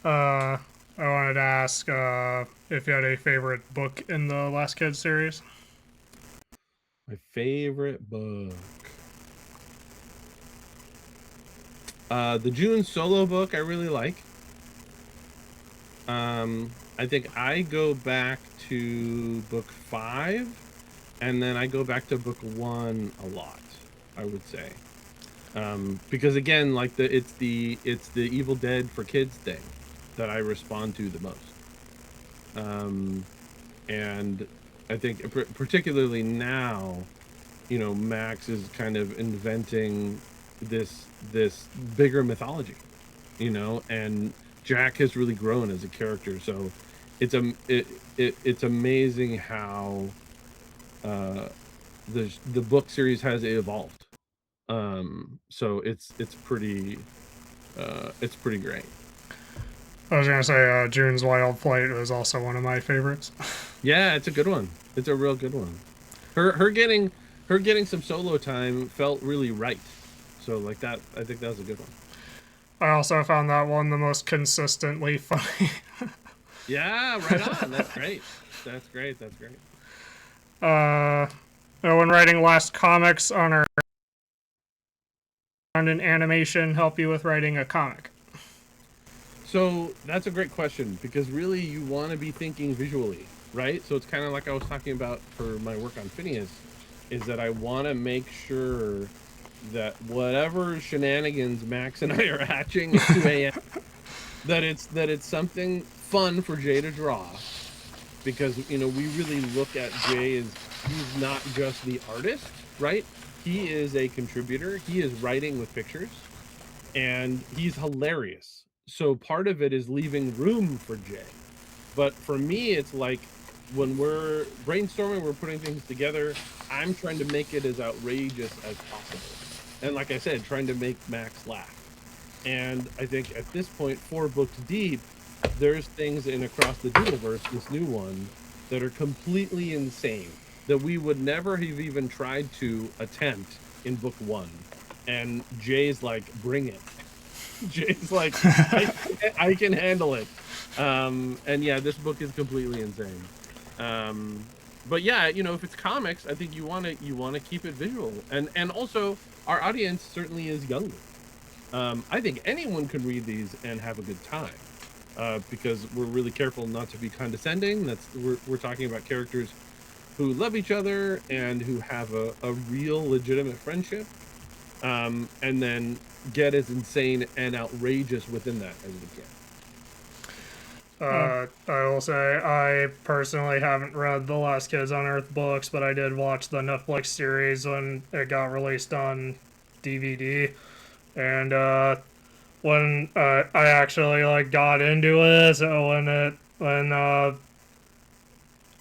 I wanted to ask if you had a favorite book in the Last Kid series. My favorite book. The June solo book I really like. I think I go back to book 5, and then I go back to book 1 a lot, I would say. Because again, like it's the Evil Dead for kids thing that I respond to the most. And I think particularly now, Max is kind of inventing this bigger mythology, and Jack has really grown as a character. So it's amazing how the book series has evolved. So it's pretty great. I was gonna say June's Wild Flight was also one of my favorites. Yeah, it's a good one. It's a real good one. Her getting some solo time felt really right. So like that, I think that was a good one. I also found that one the most consistently funny. Yeah, right on. That's great. That's great. When writing last comics on our an animation help you with writing a comic? So that's a great question, because really you want to be thinking visually, right? So it's kind of like I was talking about for my work on Phineas, is that I want to make sure that whatever shenanigans Max and I are hatching at 2 a.m. that it's something fun for Jay to draw, because we really look at Jay as he's not just the artist, right? He is a contributor. He is writing with pictures, and he's hilarious. So part of it is leaving room for Jay. But for me, it's like when we're brainstorming, we're putting things together, I'm trying to make it as outrageous as possible. And like I said, trying to make Max laugh. And I think at this point, 4 books deep, there's things in Across the Doodleverse, this new one, that are completely insane, that we would never have even tried to attempt in book 1. And Jay's like, bring it. Jay's like, I can handle it. And yeah, this book is completely insane. But yeah, if it's comics, I think you want to keep it visual, and also our audience certainly is younger. I think anyone can read these and have a good time, because we're really careful not to be condescending. We're talking about characters who love each other and who have a real legitimate friendship, and then get as insane and outrageous within that as we can. I will say I personally haven't read the Last Kids on Earth books, but I did watch the Netflix series when it got released on DVD, and when I actually like got into it, so when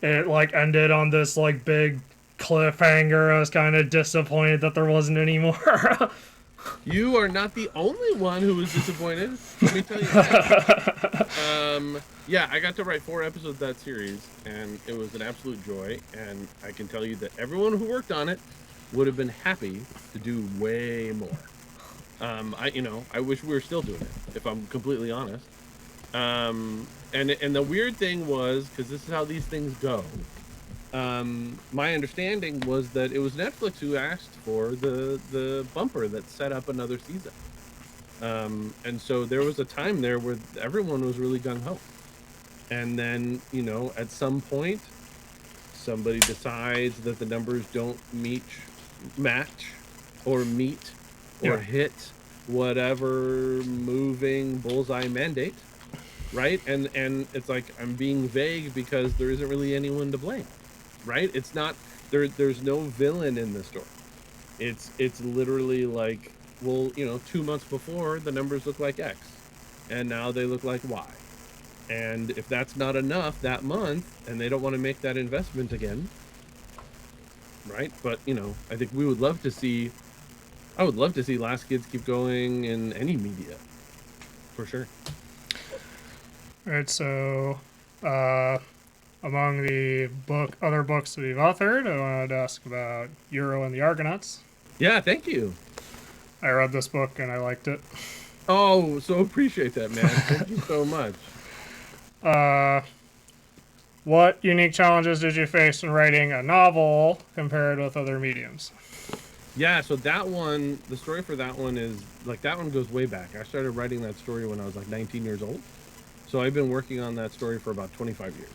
it like ended on this like big cliffhanger, I was kind of disappointed that there wasn't any more. You are not the only one who was disappointed. Let me tell you that. Yeah, I got to write 4 episodes of that series, and it was an absolute joy. And I can tell you that everyone who worked on it would have been happy to do way more. I wish we were still doing it, if I'm completely honest. And the weird thing was, because this is how these things go. My understanding was that it was Netflix who asked for the bumper that set up another season. And so there was a time there where everyone was really gung-ho. And then, at some point, somebody decides that the numbers don't match or meet or hit whatever moving bullseye mandate, right? And it's like, I'm being vague because there isn't really anyone to blame, right? It's not there's no villain in the story. It's literally like, well, 2 months before the numbers look like X, and now they look like Y. And if that's not enough that month, and they don't want to make that investment again, right? But I think I would love to see Last Kids keep going in any media, for sure. Alright, so among the other books that we've authored, I wanted to ask about Gyro and the Argonauts. Yeah, thank you. I read this book and I liked it. Oh, so appreciate that, man. Thank you so much. What unique challenges did you face in writing a novel compared with other mediums? Yeah, so that one, the story for that one is, like, that one goes way back. I started writing that story when I was like 19 years old. So I've been working on that story for about 25 years.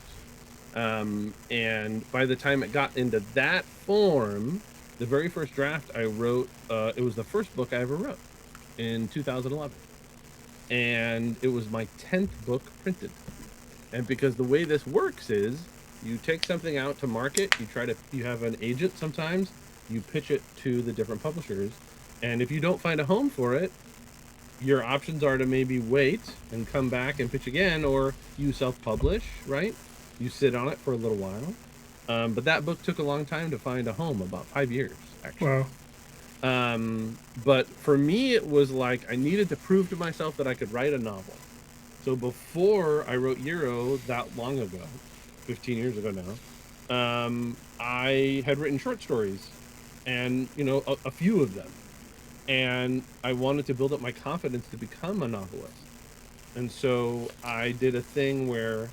And by the time it got into that form, the very first draft I wrote, it was the first book I ever wrote in 2011. And it was my 10th book printed. And because the way this works is, you take something out to market, you have an agent sometimes, you pitch it to the different publishers, and if you don't find a home for it, your options are to maybe wait and come back and pitch again, or you self-publish, right? You sit on it for a little while. But that book took a long time to find a home, about 5 years, actually. Wow. But for me, it was like I needed to prove to myself that I could write a novel. So before I wrote Gyro that long ago, 15 years ago now, I had written short stories, and a few of them, and I wanted to build up my confidence to become a novelist. And so I did a thing where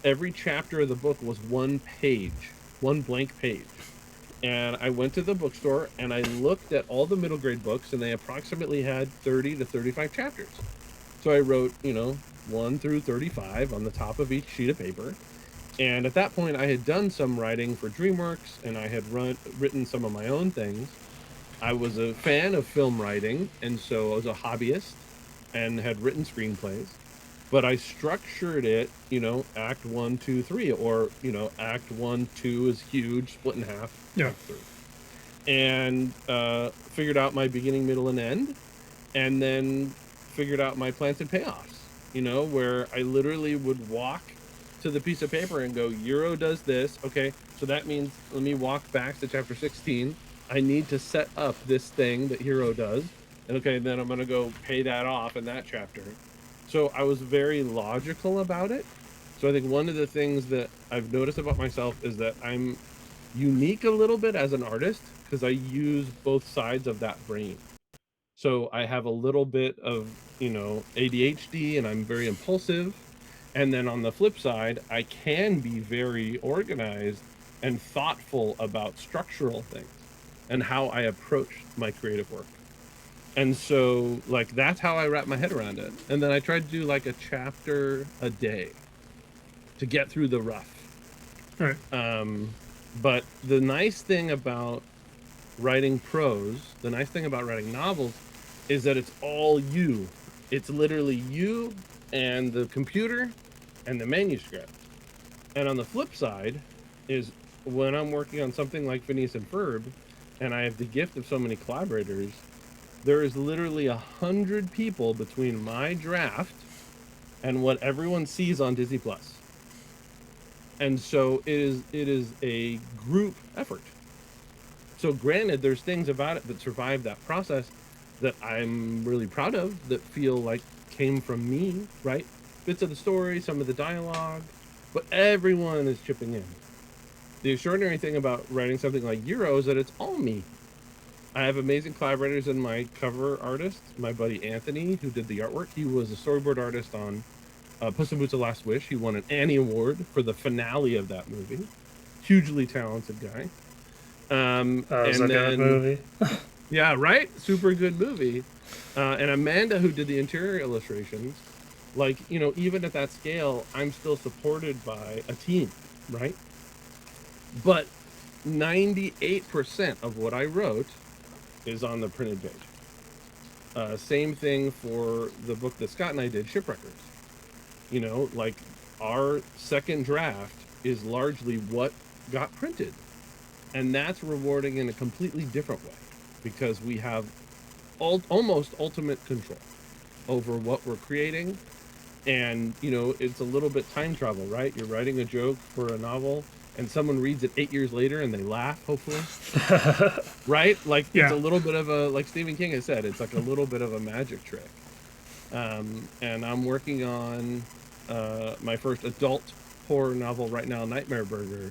every chapter of the book was one blank page. And I went to the bookstore and I looked at all the middle grade books, and they approximately had 30 to 35 chapters. So I wrote, 1 through 35 on the top of each sheet of paper. And at that point, I had done some writing for DreamWorks, and I had written some of my own things. I was a fan of film writing, and so I was a hobbyist and had written screenplays. But I structured it, act 1, 2, 3, or, act 1, 2 is huge, split in half. Yeah. Act 3. And figured out my beginning, middle, and end, and then figured out my plans and payoffs, where I literally would walk to the piece of paper and go, Gyro does this. Okay, so that means let me walk back to chapter 16. I need to set up this thing that Gyro does. And okay, then I'm going to go pay that off in that chapter. So I was very logical about it. So I think one of the things that I've noticed about myself is that I'm unique a little bit as an artist because I use both sides of that brain. So I have a little bit of, ADHD, and I'm very impulsive. And then on the flip side, I can be very organized and thoughtful about structural things and how I approach my creative work. And so, like, that's how I wrap my head around it. And then I try to do like a chapter a day to get through the rough. Right. But the nice thing about writing prose, the nice thing about writing novels, is that it's all you. It's literally you and the computer and the manuscript. And on the flip side is when I'm working on something like Phineas and Ferb, and I have the gift of so many collaborators, there is literally 100 people between my draft and what everyone sees on Disney Plus. And so it is a group effort. So granted, there's things about it that survived that process that I'm really proud of, that feel like came from me, right? Bits of the story, some of the dialogue, but everyone is chipping in. The extraordinary thing about writing something like Gyro is that it's all me. I have amazing collaborators in my cover artist, my buddy Anthony, who did the artwork. He was a storyboard artist on Puss in Boots: The Last Wish. He won an Annie Award for the finale of that movie. Hugely talented guy. That was a good movie. Yeah, right? Super good movie. And Amanda, who did the interior illustrations, like, you know, even at that scale, I'm still supported by a team, right? But 98% of what I wrote is on the printed page. Same thing for the book that Scott and I did, Shipwreckers. You know, like, our second draft is largely what got printed. And that's rewarding in a completely different way, because we have almost ultimate control over what we're creating. And, you know, it's a little bit time travel, right? You're writing a joke for a novel and someone reads it 8 years later and they laugh, hopefully. Right? Like, Yeah. It's a little bit of a, like Stephen King has said, it's like a little bit of a magic trick. And I'm working on my first adult horror novel right now, Nightmare Burger,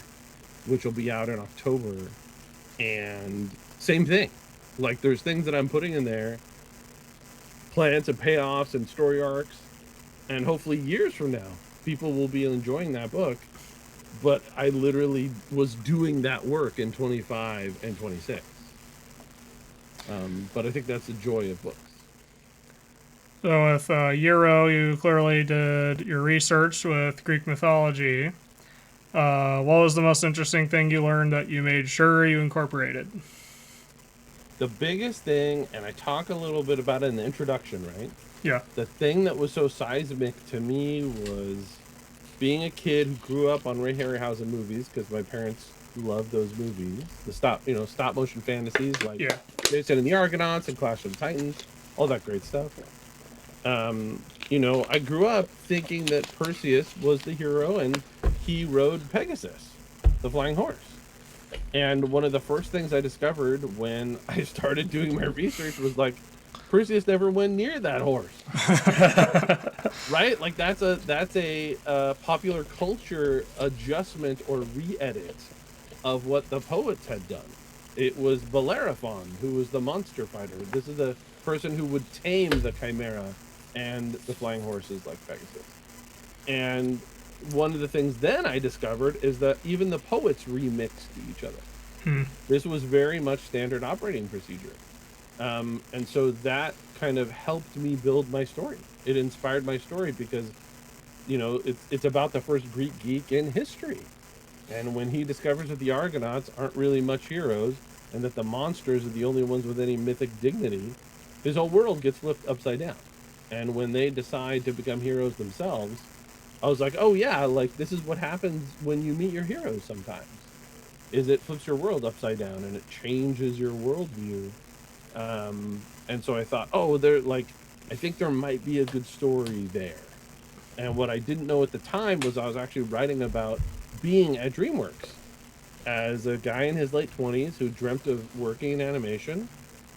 which will be out in October. And same thing. Like, there's things that I'm putting in there, plans and payoffs and story arcs, and hopefully years from now, people will be enjoying that book. But I literally was doing that work in 25 and 26. But I think that's the joy of books. So with Gyro, you clearly did your research with Greek mythology. What was the most interesting thing you learned that you made sure you incorporated? The biggest thing, and I talk a little bit about it in the introduction, right? Yeah. The thing that was so seismic to me was being a kid who grew up on Ray Harryhausen movies, because my parents loved those movies. The stop motion fantasies like Yeah. Jason and the Argonauts and Clash of the Titans, all that great stuff. You know, I grew up thinking that Perseus was the hero and he rode Pegasus, the flying horse. And one of the first things I discovered when I started doing my research was like, Perseus never went near that horse. Right? Like, that's a popular culture adjustment or re-edit of what the poets had done. It was Bellerophon who was the monster fighter. This is the person who would tame the chimera and the flying horses like Pegasus. And one of the things then I discovered is that even the poets remixed each other. This was very much standard operating procedure. And so that kind of helped me build my story. It inspired my story because, you know, it's about the first Greek geek in history. And when he discovers that the Argonauts aren't really much heroes and that the monsters are the only ones with any mythic dignity, his whole world gets flipped upside down. And when they decide to become heroes themselves, I was like, oh yeah, like, this is what happens when you meet your heroes sometimes. Is it flips your world upside down and it changes your worldview. And so I thought, oh, I think there might be a good story there. And what I didn't know at the time was I was actually writing about being at DreamWorks as a guy in his late 20s who dreamt of working in animation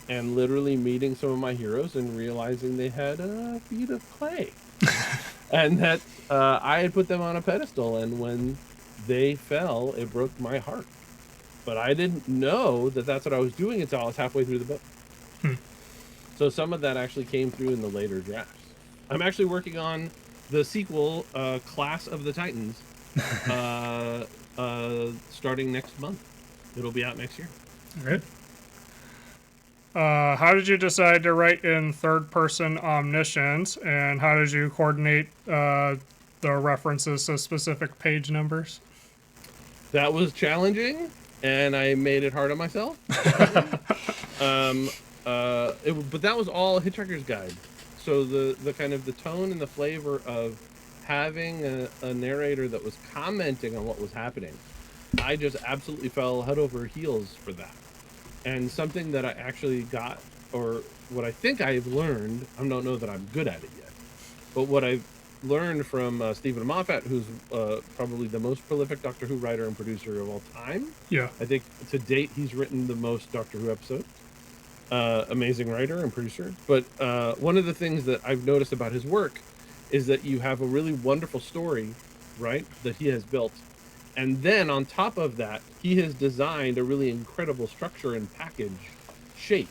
and literally meeting some of my heroes and realizing they had feet of clay. And that I had put them on a pedestal, and when they fell, it broke my heart. But I didn't know that that's what I was doing until I was halfway through the book. So some of that actually came through in the later drafts. I'm actually working on the sequel, Clash of the Titans, starting next month. It'll be out next year. All right. How did you decide to write in third-person omniscience, and how did you coordinate the references to specific page numbers? That was challenging, and I made it hard on myself. But that was all Hitchhiker's Guide. So the kind of the tone and the flavor of having a narrator that was commenting on what was happening, I just absolutely fell head over heels for that. And something that I actually got, or what I think I've learned, I don't know that I'm good at it yet, but what I've learned from Stephen Moffat, who's probably the most prolific Doctor Who writer and producer of all time. Yeah. I think to date he's written the most Doctor Who episodes. Amazing writer and producer. But one of the things that I've noticed about his work is that you have a really wonderful story, right, that he has built. And then on top of that, he has designed a really incredible structure and package shape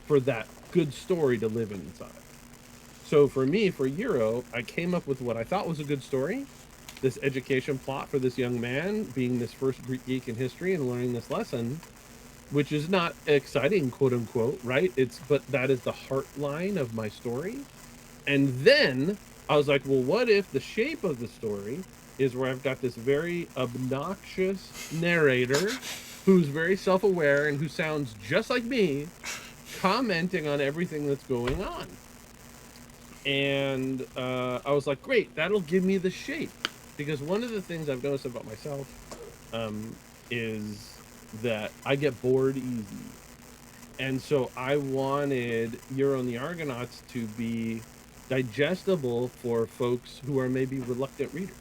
for that good story to live inside. So for me, for Gyro, I came up with what I thought was a good story, this education plot for this young man being this first Greek geek in history and learning this lesson, which is not exciting, quote unquote, right? But that is the heart line of my story. And then I was like, well, what if the shape of the story is where I've got this very obnoxious narrator who's very self-aware and who sounds just like me, commenting on everything that's going on. And I was like, great, that'll give me the shape. Because one of the things I've noticed about myself is that I get bored easy. And so I wanted Gyro and the Argonauts to be digestible for folks who are maybe reluctant readers.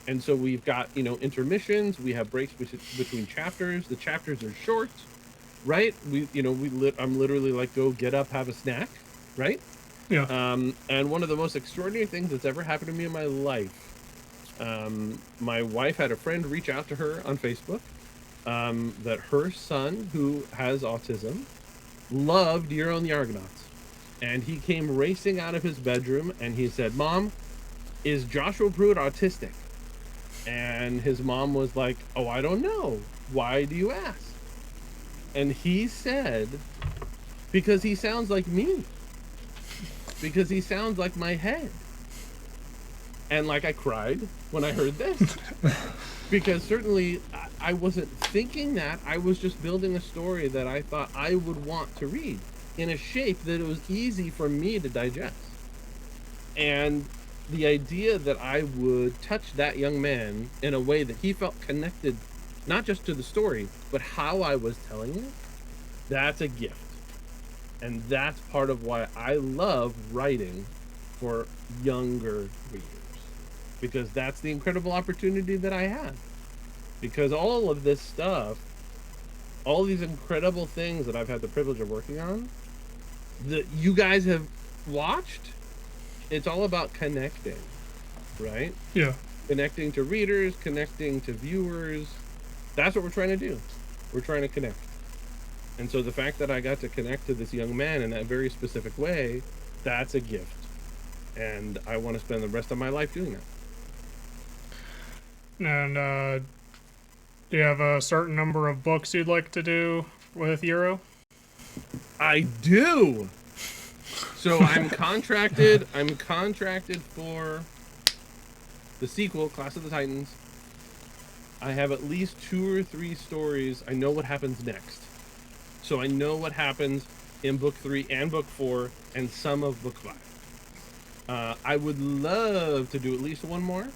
And so we've got, intermissions, we have breaks between chapters. The chapters are short, right? I'm literally like, go get up, have a snack, right? Yeah. And one of the most extraordinary things that's ever happened to me in my life, my wife had a friend reach out to her on Facebook, that her son, who has autism, loved Gyro and the Argonauts. And he came racing out of his bedroom and he said, Mom, is Joshua Pruett autistic? And his mom was like, oh, I don't know. Why do you ask? And he said, because he sounds like me. Because he sounds like my head. And like I cried when I heard this. Because certainly I wasn't thinking that. I was just building a story that I thought I would want to read in a shape that it was easy for me to digest. And the idea that I would touch that young man in a way that he felt connected, not just to the story, but how I was telling it, that's a gift. And that's part of why I love writing for younger readers. Because that's the incredible opportunity that I have. Because all of this stuff, all these incredible things that I've had the privilege of working on, that you guys have watched, it's all about connecting, right? Yeah. Connecting to readers, connecting to viewers. That's what we're trying to do. We're trying to connect. And so the fact that I got to connect to this young man in that very specific way, that's a gift. And I want to spend the rest of my life doing that. And do you have a certain number of books you'd like to do with Gyro? I do. So I'm contracted for the sequel, Clash of the Titans. I have at least 2 or 3 stories. I know what happens next. So I know what happens in book 3 and book 4 and some of book 5. I would love to do at least one more.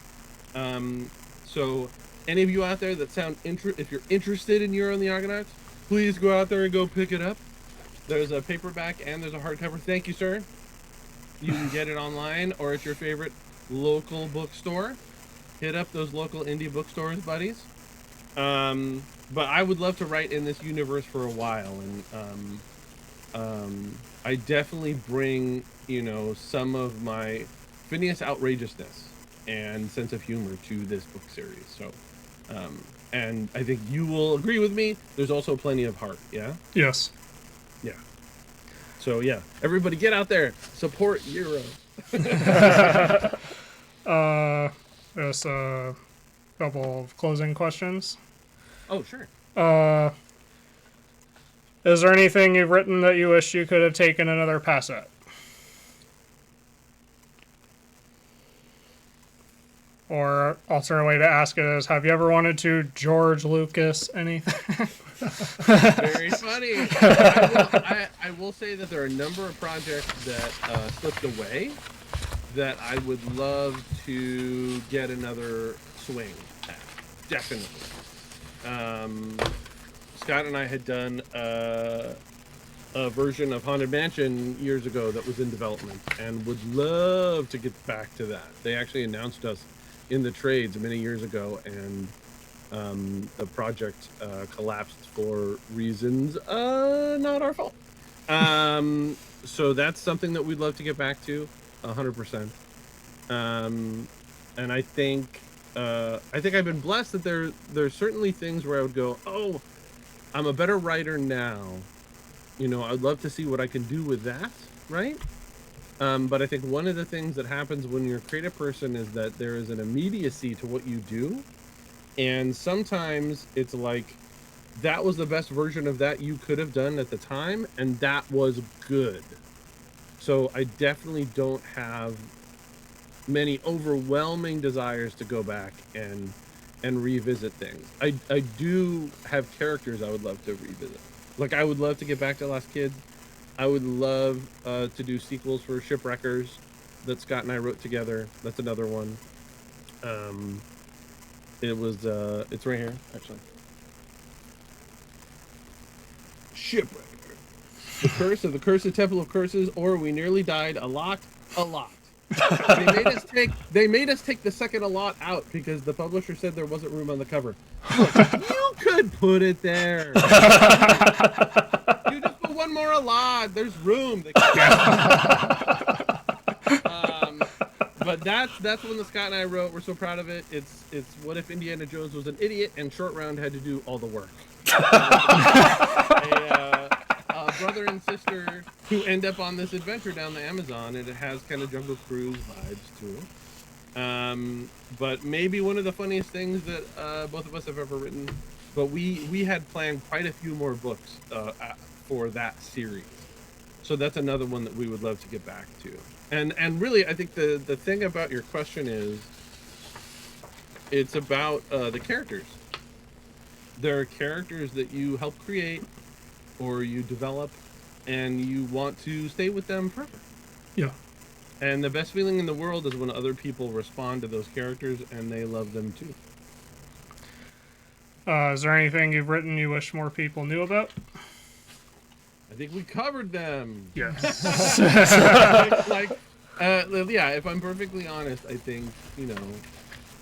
So any of you out there that if you're interested in Gyro and the Argonauts, please go out there and go pick it up. There's a paperback and there's a hardcover. Thank you, sir. You can get it online or at your favorite local bookstore. Hit up those local indie bookstores, buddies. But I would love to write in this universe for a while, and I definitely bring, some of my Phineas outrageousness and sense of humor to this book series. So, and I think you will agree with me. There's also plenty of heart. Yeah. Yes. Yeah. So yeah, everybody get out there, support Gyro. Yes. couple of closing questions. Oh, sure. Is there anything you've written that you wish you could have taken another pass at? Or alternate way to ask it is, have you ever wanted to George Lucas anything? Very funny. I will say that there are a number of projects that slipped away that I would love to get another swing at. Definitely. Scott and I had done a version of Haunted Mansion years ago that was in development and would love to get back to that. They actually announced us in the trades many years ago, and the project collapsed for reasons not our fault. So that's something that we'd love to get back to 100%. And I think I've been blessed that there's certainly things where I would go, oh, I'm a better writer now. You know, I'd love to see what I can do with that, right? But I think one of the things that happens when you're a creative person is that there is an immediacy to what you do. And sometimes it's like, that was the best version of that you could have done at the time, and that was good. So I definitely don't have many overwhelming desires to go back and revisit things. I do have characters I would love to revisit. Like, I would love to get back to Last Kid. I would love to do sequels for Shipwreckers that Scott and I wrote together. That's another one. It's right here, actually. Shipwrecker. The Curse of the Cursed Temple of Curses, or We Nearly Died a lot. They made us take the second a lot out because the publisher said there wasn't room on the cover. You could put it there. You just put one more a lot. There's room. But that's when the Scott and I wrote. We're so proud of it. It's what if Indiana Jones was an idiot and Short Round had to do all the work. A brother and sister who end up on this adventure down the Amazon, and it has kind of Jungle Cruise vibes to it. But maybe one of the funniest things that both of us have ever written. But we had planned quite a few more books for that series. So that's another one that we would love to get back to. And really, I think the thing about your question is, it's about the characters. There are characters that you help create or you develop, and you want to stay with them forever. Yeah. And the best feeling in the world is when other people respond to those characters and they love them too. Is there anything you've written you wish more people knew about? I think we covered them. Yes. Yeah, if I'm perfectly honest, I think,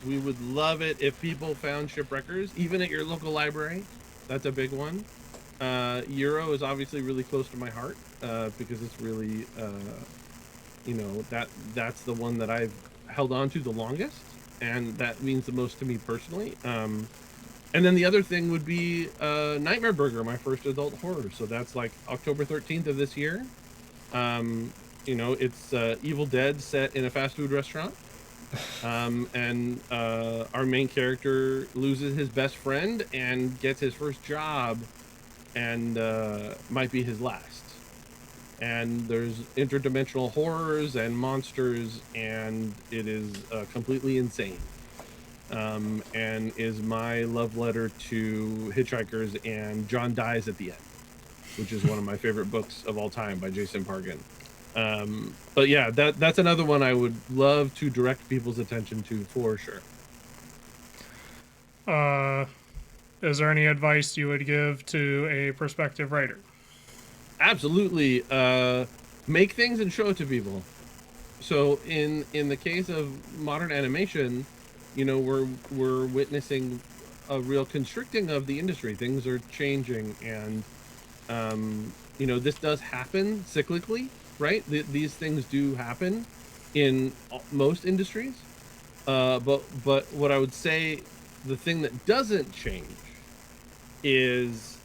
we would love it if people found Shipwreckers, even at your local library. That's a big one. Gyro is obviously really close to my heart because it's really, that's the one that I've held on to the longest, and that means the most to me personally. And then the other thing would be Nightmare Burger, my first adult horror. So that's like October 13th of this year. It's Evil Dead set in a fast food restaurant. And our main character loses his best friend and gets his first job, and might be his last. And there's interdimensional horrors and monsters, and it is completely insane. And is my love letter to hitchhikers, and John dies at the end, which is one of my favorite books of all time by Jason Pargin. But yeah, that's another one I would love to direct people's attention to for sure. Is there any advice you would give to a prospective writer? Absolutely. Make things and show it to people. So in the case of modern animation, we're witnessing a real constricting of the industry. Things are changing, and this does happen cyclically, right? These things do happen in most industries. But what I would say, the thing that doesn't change is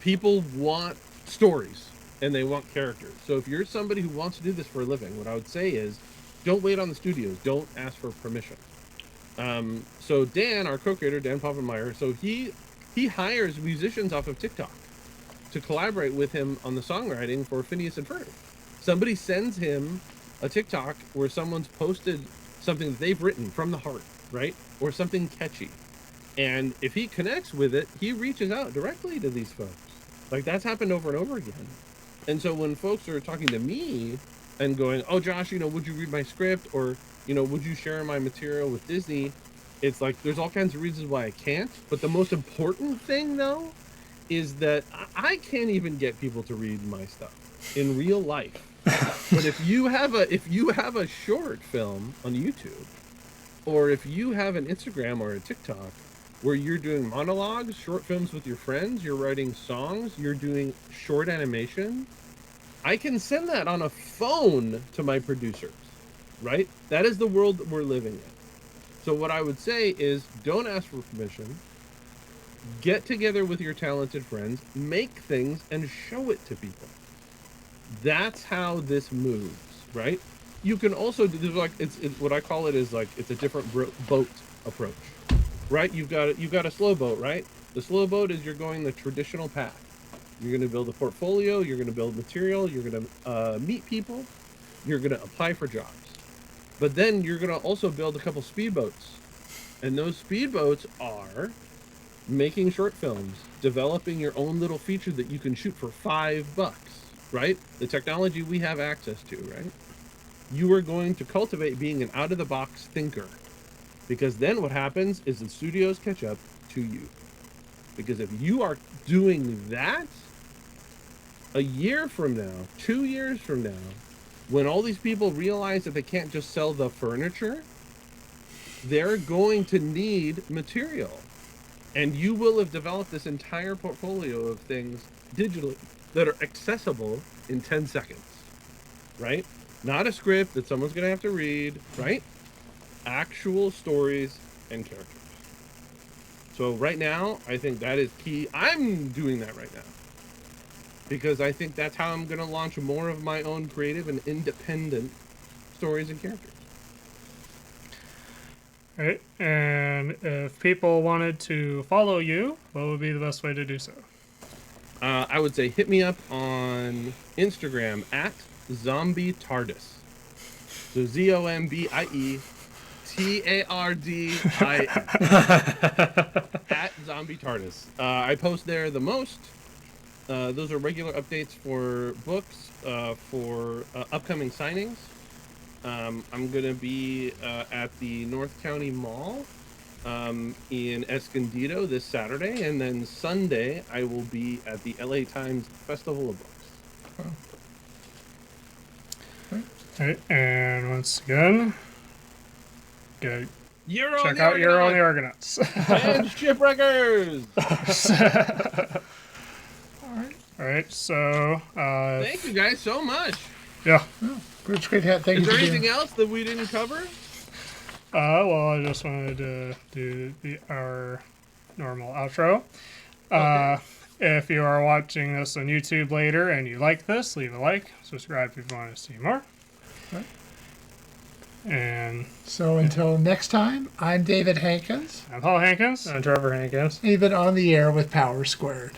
people want stories and they want characters. So if you're somebody who wants to do this for a living, what I would say is, don't wait on the studios. Don't ask for permission. So Dan, our co-creator, Dan Poffenmeyer, so he hires musicians off of TikTok to collaborate with him on the songwriting for Phineas and Ferb. Somebody sends him a TikTok where someone's posted something that they've written from the heart, right? Or something catchy. And if he connects with it, he reaches out directly to these folks. Like, that's happened over and over again. And so when folks are talking to me and going, oh, Josh, would you read my script? Or, would you share my material with Disney? It's like, there's all kinds of reasons why I can't. But the most important thing, though, is that I can't even get people to read my stuff in real life. But if you have a short film on YouTube, or if you have an Instagram or a TikTok where you're doing monologues, short films with your friends, you're writing songs, you're doing short animation, I can send that on a phone to my producers, right? That is the world that we're living in. So what I would say is, don't ask for permission. Get together with your talented friends, make things, and show it to people. That's how this moves, right? You can also do, like, it's what I call it is, like, it's a different boat approach, right? You've got a slow boat, right? The slow boat is you're going the traditional path. You're going to build a portfolio, you're going to build material, you're going to meet people, you're going to apply for jobs. But then you're going to also build a couple speedboats. And those speedboats are making short films, developing your own little feature that you can shoot for $5, right? The technology we have access to, right? You are going to cultivate being an out-of-the-box thinker. Because then what happens is the studios catch up to you. Because if you are doing that, a year from now, 2 years from now, when all these people realize that they can't just sell the furniture, they're going to need material. And you will have developed this entire portfolio of things digitally that are accessible in 10 seconds, right? Not a script that someone's going to have to read, right? Actual stories and characters. So right now, I think that is key. I'm doing that right now because I think that's how I'm going to launch more of my own creative and independent stories and characters. Right. And if people wanted to follow you, what would be the best way to do so? I would say hit me up on Instagram at Zombie TARDIS. So ZOMBIE TARDIS at Zombie TARDIS. I post there the most. Those are regular updates for books, for upcoming signings. I'm going to be at the North County Mall in Escondido this Saturday, and then Sunday I will be at the LA Times Festival of Books. Right. And once again, go check out Gyro on the Argonauts. And Shipwreckers! All right, so Thank you guys so much. yeah. It's great to have. Thank Is you there for anything being- else that we didn't cover? Well, I just wanted to do our normal outro. If you are watching this on YouTube later and you like this, leave a like, subscribe if you want to see more. Right. And So until next time, I'm David Hankins. I'm Paul Hankins. I'm Trevor Hankins. You've been on the air with Power Squared.